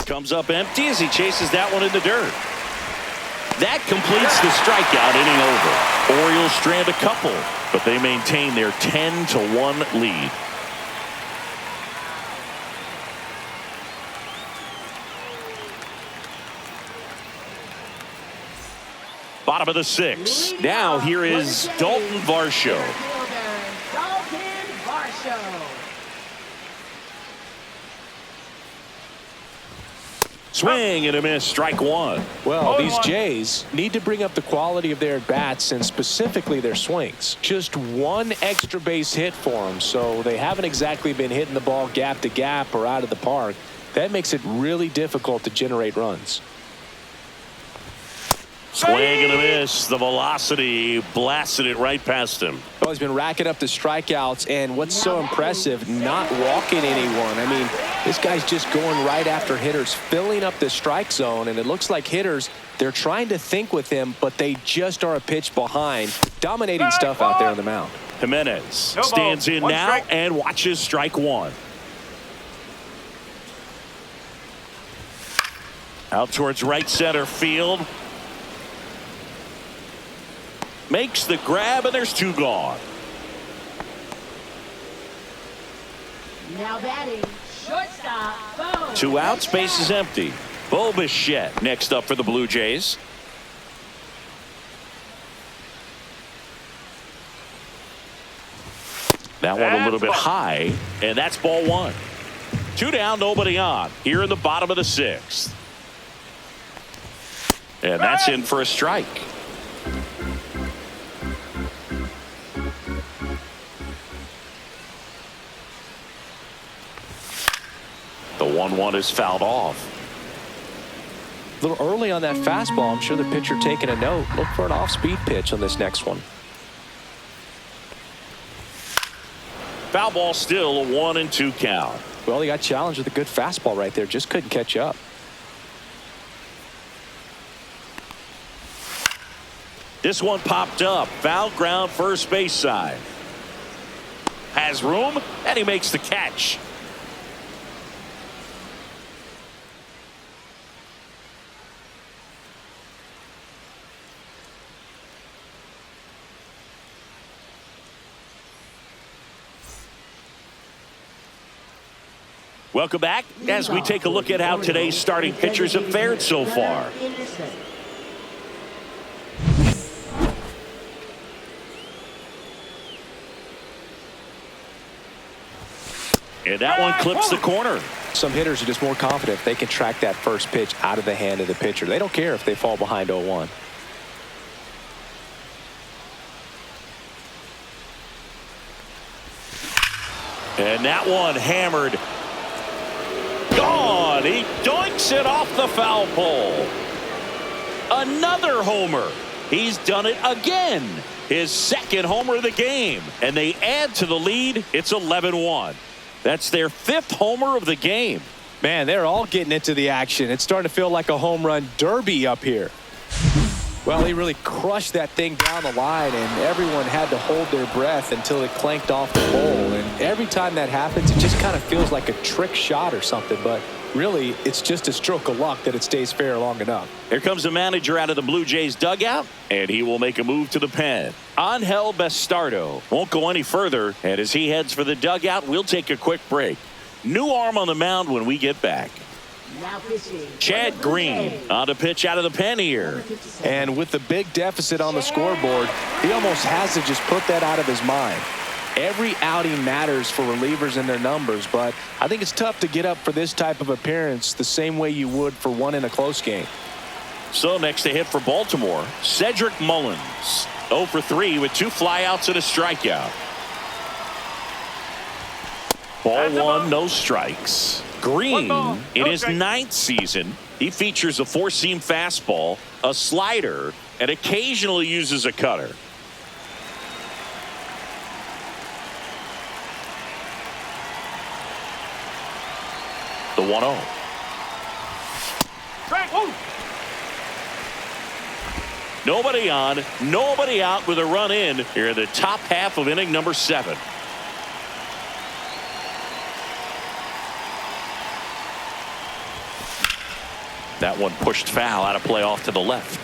Comes up empty as he chases that one in the dirt. That completes the strikeout, inning over. Orioles strand a couple, but they maintain their 10-1 lead. Bottom of the 6th. Now here is Dalton Varsho.
Dalton Varsho.
Swing and a miss, strike 1.
Well, these Jays need to bring up the quality of their at-bats and specifically their swings. Just one extra base hit for them, so they haven't exactly been hitting the ball gap to gap or out of the park. That makes it really difficult to generate runs.
Swing and a miss. The velocity blasted it right past him.
Well, he's been racking up the strikeouts, and what's so impressive, not walking anyone. I mean, this guy's just going right after hitters, filling up the strike zone, and it looks like hitters, they're trying to think with him, but they just are a pitch behind. Dominating stuff out there on the mound.
Jimenez stands in now and watches strike 1. Out towards right center field. Makes the grab, and there's 2 gone.
Now batting, shortstop, Bo.
2 outs, base is empty. Bo Bichette next up for the Blue Jays. That one a little bit high, and that's ball 1. 2 down, nobody on. Here in the bottom of the 6th. And that's in for a strike. The 1-1 is fouled off.
A little early on that fastball. I'm sure the pitcher taking a note. Look for an off-speed pitch on this next one.
Foul ball, still a 1-2 count.
Well, he got challenged with a good fastball right there. Just couldn't catch up.
This one popped up. Foul ground, first base side. Has room, and he makes the catch. Welcome back as we take a look at how today's starting pitchers have fared so far. And that one clips the corner.
Some hitters are just more confident if they can track that first pitch out of the hand of the pitcher. They don't care if they fall behind 0-1.
And that one hammered. Gone. He doinks it off the foul pole. Another homer. He's done it again. His second homer of the game. And they add to the lead. It's 11-1. That's their 5th homer of the game.
Man, they're all getting into the action. It's starting to feel like a home run derby up here.
Well, he really crushed that thing down the line, and everyone had to hold their breath until it clanked off the pole. And every time that happens, it just kind of feels like a trick shot or something. But really, it's just a stroke of luck that it stays fair long enough.
Here comes the manager out of the Blue Jays dugout, and he will make a move to the pen. Angel Bastardo won't go any further, and as he heads for the dugout, we'll take a quick break. New arm on the mound when we get back.
Now pitching.
Chad Green on the pitch out of the pen here.
And with the big deficit on the scoreboard, he almost has to just put that out of his mind. Every outing matters for relievers and their numbers, but I think it's tough to get up for this type of appearance the same way you would for one in a close game.
So next to hit for Baltimore, Cedric Mullins. 0 for 3 with 2 flyouts and a strikeout. Ball 1, no strikes. Green, in his 9th season, he features a 4-seam fastball, a slider, and occasionally uses a cutter. The 1-0. Nobody on, nobody out with a run in here in the top half of inning number 7. That one pushed foul out of play off to the left.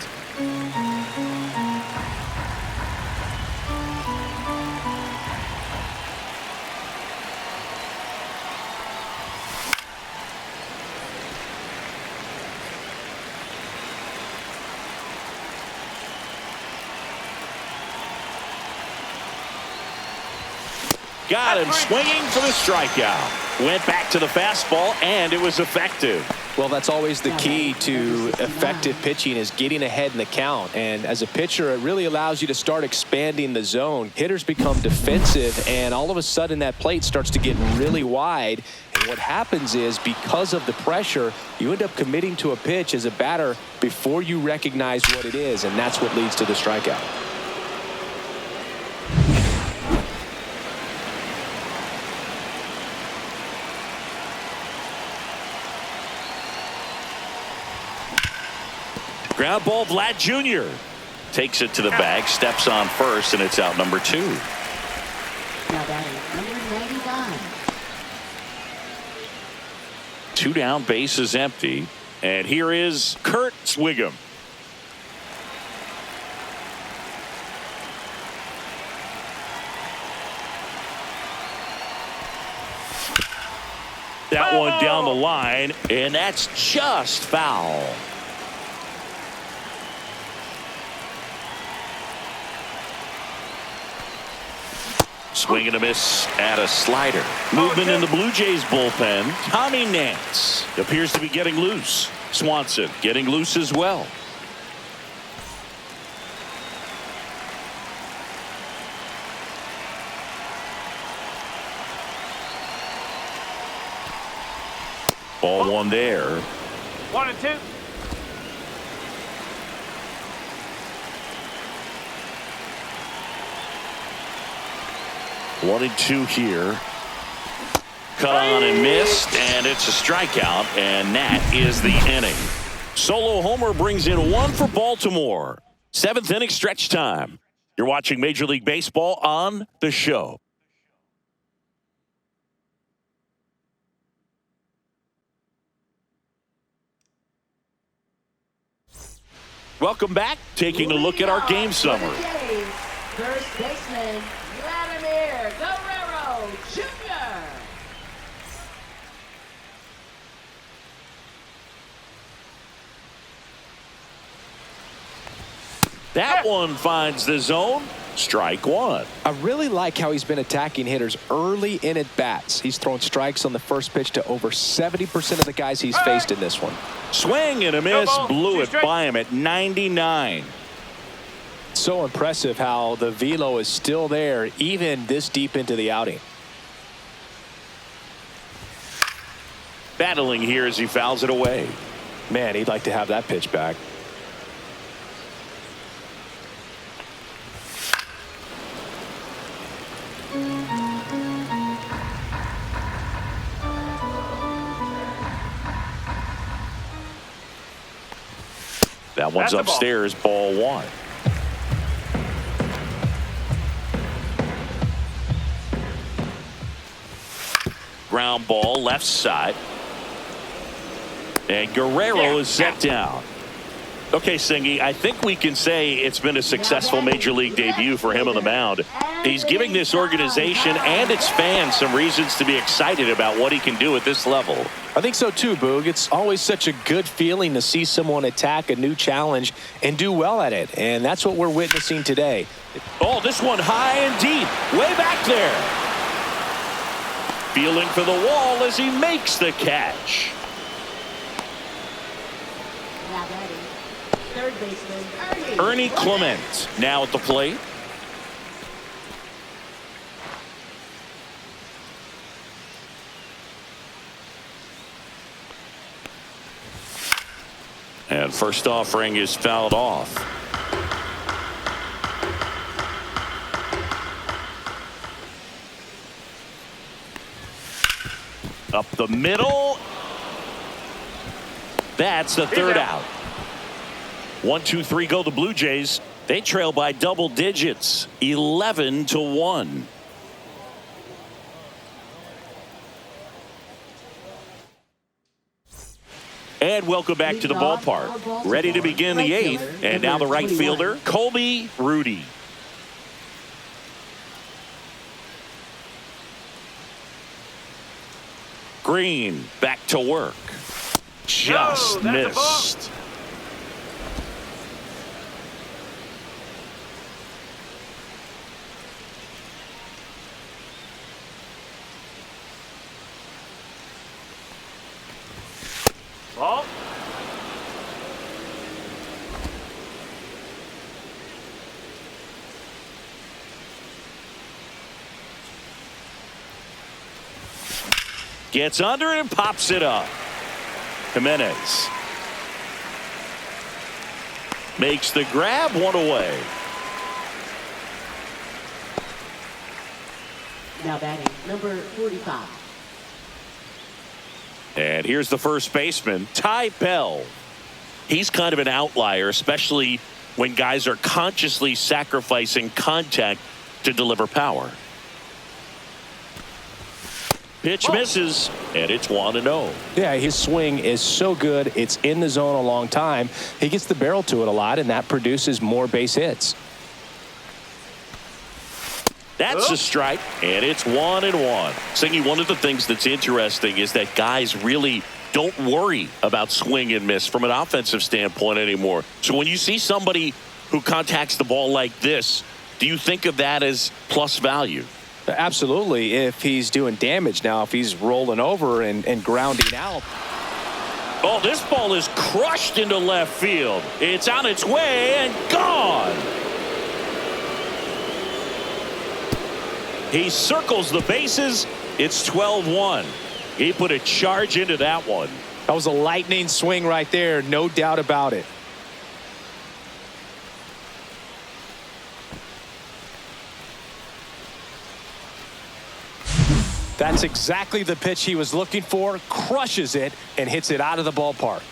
Got him swinging for the strikeout. Went back to the fastball, and it was effective.
Well, that's always the key to effective pitching, is getting ahead in the count. And as a pitcher, it really allows you to start expanding the zone. Hitters become defensive, and all of a sudden that plate starts to get really wide. And what happens is, because of the pressure, you end up committing to a pitch as a batter before you recognize what it is, and that's what leads to the strikeout.
Ground ball, Vlad Jr. takes it to the bag, steps on first, and it's out number 2.
Now batting number 99.
2 down, base is empty. And here is Kurt Swigum. That one down the line, and that's just foul. Swing and a miss at a slider. Movement in the Blue Jays bullpen. Tommy Nance appears to be getting loose. Swanson getting loose as well. Ball 1 there.
1-2.
One and 2 here. Cut on and missed, and it's a strikeout, and that is the inning. Solo homer brings in 1 for Baltimore. 7th inning stretch time. You're watching Major League Baseball on The Show. Welcome back. Taking a look at our game summary.
First baseman, Vladimir Guerrero Jr.
That one finds the zone. Strike one.
I really like how he's been attacking hitters early in at bats. He's thrown strikes on the first pitch to over 70% of the guys he's faced in this one.
Swing and a miss. Blew it by him at 99.
So impressive how the velo is still there even this deep into the outing.
Battling here as he fouls it away.
Man, he'd like to have that pitch back.
That one's upstairs, ball one. Ground ball left side. And Guerrero is set down. Okay, Singy, I think we can say it's been a successful Major League debut for him on the mound. He's giving this organization and its fans some reasons to be excited about what he can do at this level.
I think so too, Boog. It's always such a good feeling to see someone attack a new challenge and do well at it. And that's what we're witnessing today.
Oh, this one high and deep. Way back there. Feeling for the wall as he makes the catch.
Now batting, third baseman
Ernie Clement now at the plate. And first offering is fouled off. Up the middle. That's the third out. 1, 2, 3 go the Blue Jays. They trail by double digits, 11-1. And welcome back to the ballpark. Ready to begin the eighth. And now the right fielder, Colby Rudy. Green back to work. Just missed.
Ball.
Gets under it and pops it up. Jimenez makes the grab, one away.
Now batting, number 45.
And here's the first baseman, Ty Bell. He's kind of an outlier, especially when guys are consciously sacrificing contact to deliver power. Pitch misses, and it's 1-0.
Yeah, his swing is so good. It's in the zone a long time. He gets the barrel to it a lot, and that produces more base hits.
That's a strike, and it's 1-1. Singy, one of the things that's interesting is that guys really don't worry about swing and miss from an offensive standpoint anymore. So when you see somebody who contacts the ball like this, do you think of that as plus value?
Absolutely, if he's doing damage. Now, if he's rolling over and grounding out.
Oh, this ball is crushed into left field. It's on its way and gone. He circles the bases. It's 12-1. He put a charge into that one.
That was a lightning swing right there, no doubt about it. That's exactly the pitch he was looking for. Crushes it and hits it out of the ballpark.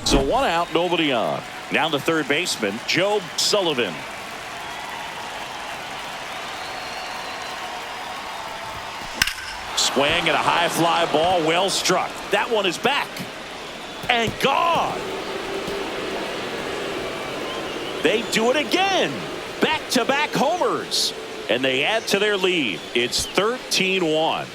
So one out, nobody on. Now the third baseman, Joe Sullivan. Swing and a high fly ball, well struck. That one is back and gone. They do it again. Back-to-back homers. And they add to their lead. It's 13-1.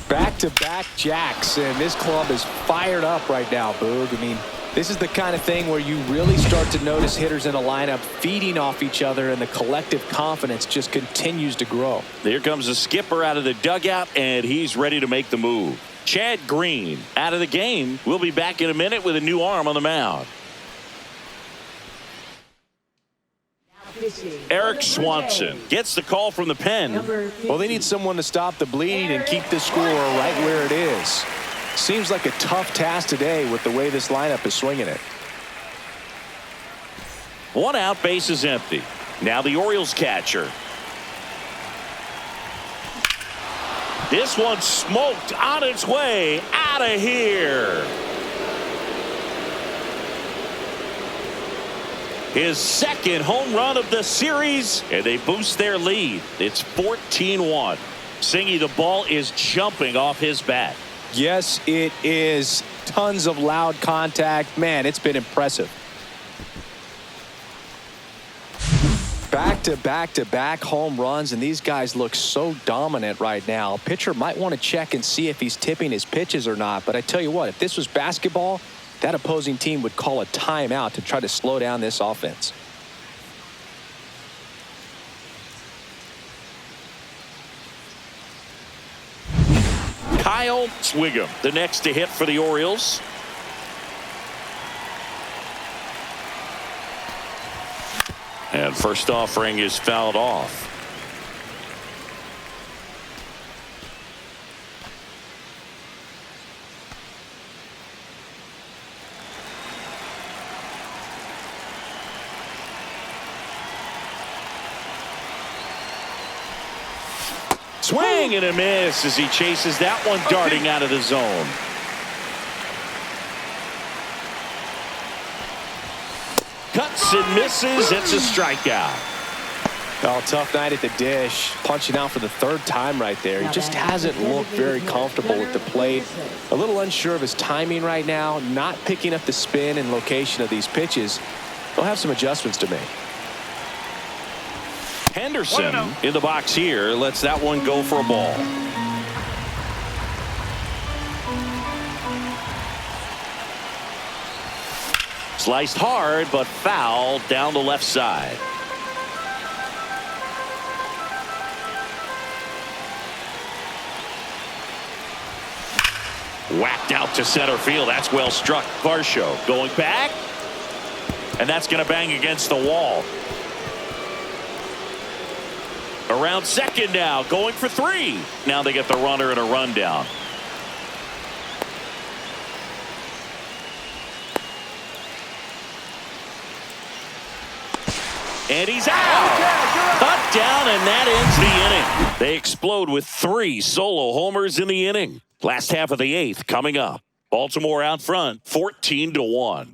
Back-to-back jacks, and this club is fired up right now, Boog. I mean, this is the kind of thing where you really start to notice hitters in a lineup feeding off each other, and the collective confidence just continues to grow.
Here comes the skipper out of the dugout, and he's ready to make the move. Chad Green out of the game. We'll be back in a minute with a new arm on the mound. Eric Swanson gets the call from the pen.
Well, they need someone to stop the bleeding and keep the score right where it is. Seems like a tough task today with the way this lineup is swinging it.
1 out, base is empty. Now the Orioles catcher. This one smoked on its way out of here. His second home run of the series, and they boost their lead. It's 14-1. Singy, the ball is jumping off his bat.
Yes, it is. Tons of loud contact. Man, it's been impressive. Back-to-back-to-back home runs, and these guys look so dominant right now. Pitcher might want to check and see if he's tipping his pitches or not, but I tell you what, if this was basketball, that opposing team would call a timeout to try to slow down this offense.
Kyle Swigum, the next to hit for the Orioles. And first offering is fouled off. Swing and a miss as he chases that one darting out of the zone. Cuts and misses. It's a strikeout.
Oh, tough night at the dish. Punching out for the third time right there. He just hasn't looked very comfortable with the plate. A little unsure of his timing right now. Not picking up the spin and location of these pitches. He'll have some adjustments to make.
Henderson in the box here lets that one go for a ball. Sliced hard, but foul down the left side. Whacked out to center field. That's well struck. Varsho going back, and that's going to bang against the wall. Around second now, going for 3. Now they get the runner and a rundown. And he's out. Cut down, and that ends the inning. They explode with 3 solo homers in the inning. Last half of the 8th coming up. Baltimore out front, 14-1.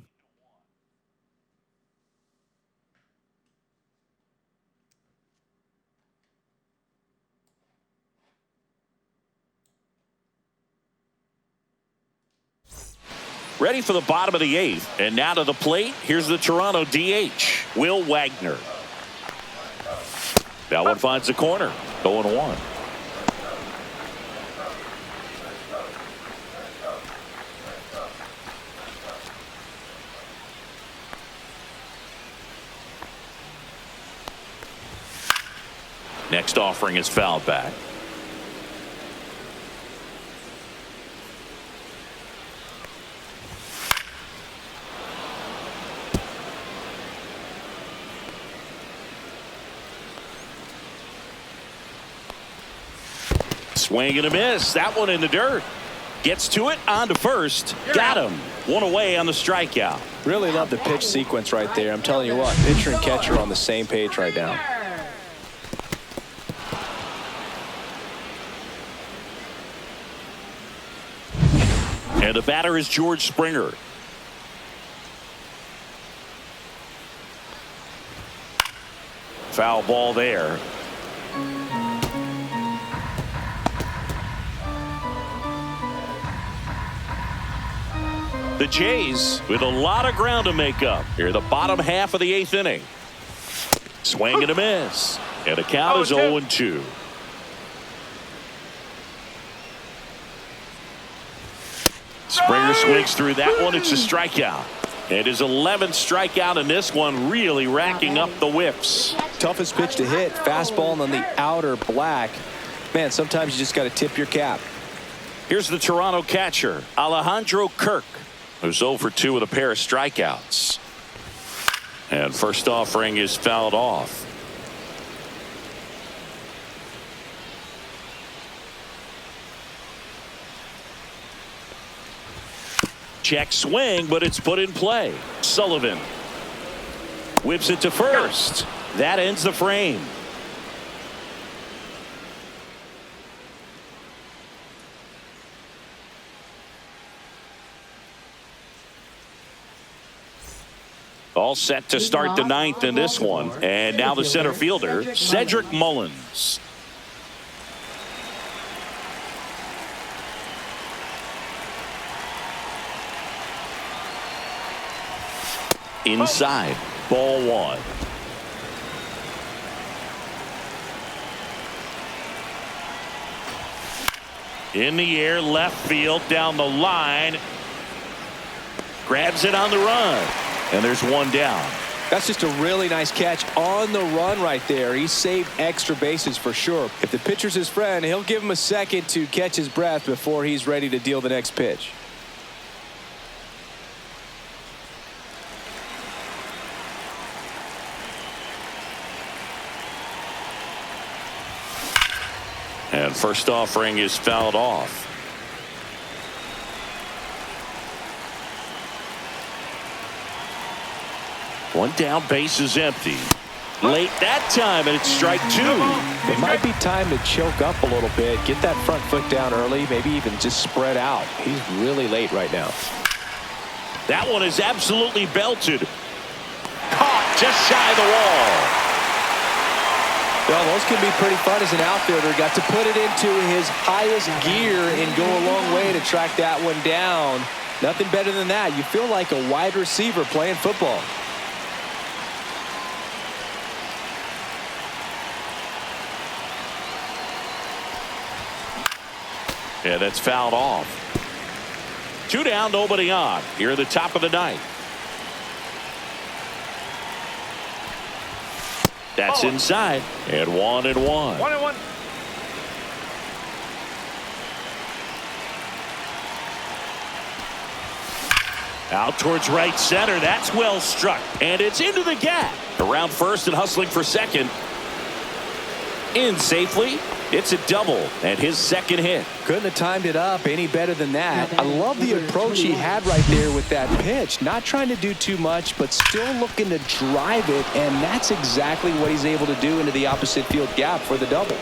Ready for the bottom of the 8th. And now to the plate. Here's the Toronto DH, Will Wagner. That one finds the corner. 0-1. Next offering is fouled back. Swing and a miss. That one in the dirt. Gets to it, on to first. Got him. One away on the strikeout.
Really love the pitch sequence right there. I'm telling you what, pitcher and catcher are on the same page right now. And the batter is George Springer.
Foul ball there. The Jays with a lot of ground to make up here, the bottom half of the 8th inning. Swing and a miss, and the count is 0-2. Springer swings through that one. It's a strikeout. It is 11th strikeout in this one, really racking up the whiffs.
Toughest pitch to hit, fastball on the outer black. Man, sometimes you just got to tip your cap.
Here's the Toronto catcher, Alejandro Kirk, who's 0 for 2 with a pair of strikeouts. And first offering is fouled off. Check swing, but it's put in play. Sullivan whips it to first. That ends the frame. All set to start the 9th in this one. And now the center fielder, Cedric Mullins. Inside, ball 1. In the air, left field, down the line. Grabs it on the run. And there's one down.
That's just a really nice catch on the run right there. He saved extra bases for sure. If the pitcher's his friend, he'll give him a second to catch his breath before he's ready to deal the next pitch.
And first offering is fouled off. One down, base is empty. Late that time, and it's strike 2.
It might be time to choke up a little bit, get that front foot down early, maybe even just spread out. He's really late right now.
That one is absolutely belted. Caught just shy of the wall.
Well, those can be pretty fun as an outfielder. Got to put it into his highest gear and go a long way to track that one down. Nothing better than that. You feel like a wide receiver playing football.
Yeah, that's fouled off. 2 down, nobody on. Here at the top of the 9th. That's inside. And 1-1.
1-1.
Out towards right center. That's well struck. And it's into the gap. Around first and hustling for second. In safely. It's a double and his second hit.
Couldn't have timed it up any better than that. I love the approach he had right there with that pitch. Not trying to do too much, but still looking to drive it, and that's exactly what he's able to do into the opposite field gap for the double.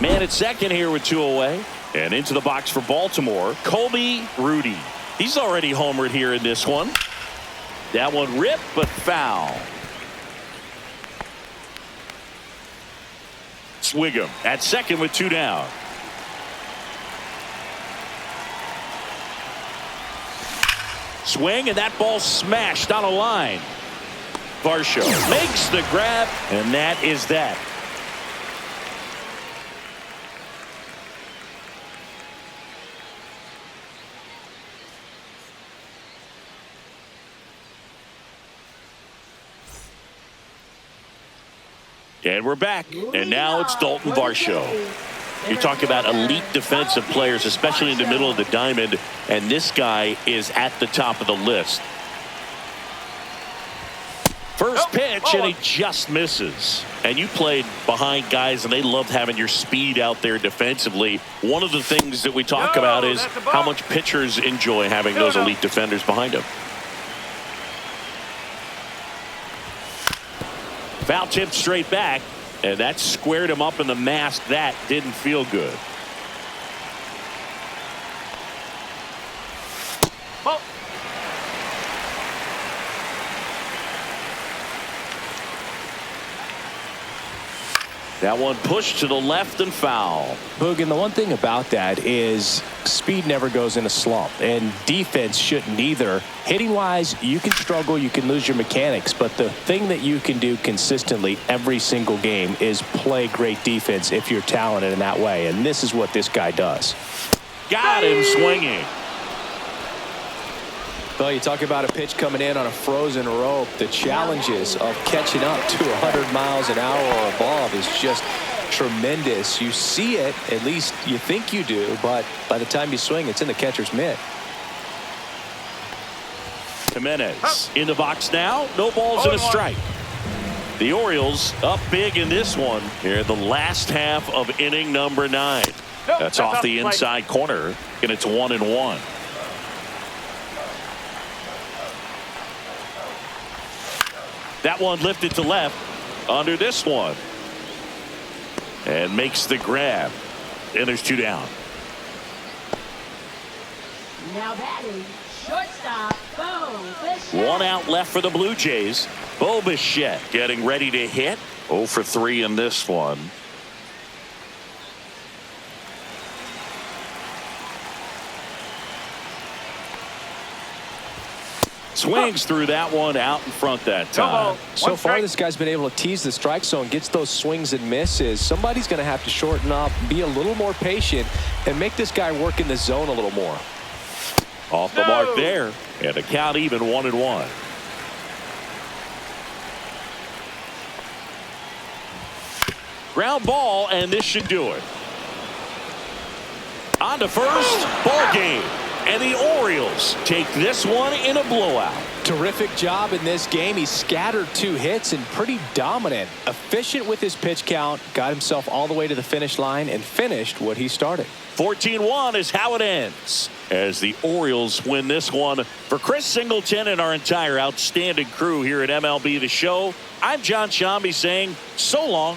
Man at second here with 2 away. And into the box for Baltimore, Colby Rudy. He's already homered here in this one. That one ripped, but foul. Swigum at second with 2 down. Swing, and that ball smashed on a line. Varsho makes the grab, and that is that. And we're back. And now it's Dalton Varsho. You talk about elite defensive players, especially in the middle of the diamond, and this guy is at the top of the list. First pitch, and he just misses. And you played behind guys, and they loved having your speed out there defensively. One of the things that we talk about is how much pitchers enjoy having those elite defenders behind them. Foul tip straight back, and that squared him up in the mask. That didn't feel good. That one pushed to the left and foul.
Boog, and the one thing about that is speed never goes in a slump, and defense shouldn't either. Hitting wise, you can struggle, you can lose your mechanics, but the thing that you can do consistently every single game is play great defense if you're talented in that way, and this is what this guy does.
Got him swinging.
Well, you talk about a pitch coming in on a frozen rope. The challenges of catching up to 100 miles an hour or above is just tremendous. You see it, at least you think you do, but by the time you swing, it's in the catcher's mitt.
Jimenez in the box now. No balls and a strike. The Orioles up big in this one here in the last half of inning number 9. That's off the inside corner, and it's 1-1. That one lifted to left under this one. And makes the grab. And there's 2 down.
Now batting, shortstop, Bo Bichette.
1 out left for the Blue Jays. Bo Bichette getting ready to hit. 0 for 3 in this one. Swings through that one out in front that time.
So far, this guy's been able to tease the strike zone, gets those swings and misses. Somebody's going to have to shorten up, be a little more patient, and make this guy work in the zone a little more.
Off the mark there, and the count even 1-1. Ground ball, and this should do it. On to first, ball game. And the Orioles take this one in a blowout.
Terrific job in this game. He scattered 2 hits and pretty dominant. Efficient with his pitch count. Got himself all the way to the finish line and finished what he started.
14-1 is how it ends as the Orioles win this one. For Chris Singleton and our entire outstanding crew here at MLB The Show, I'm John Shambi saying so long.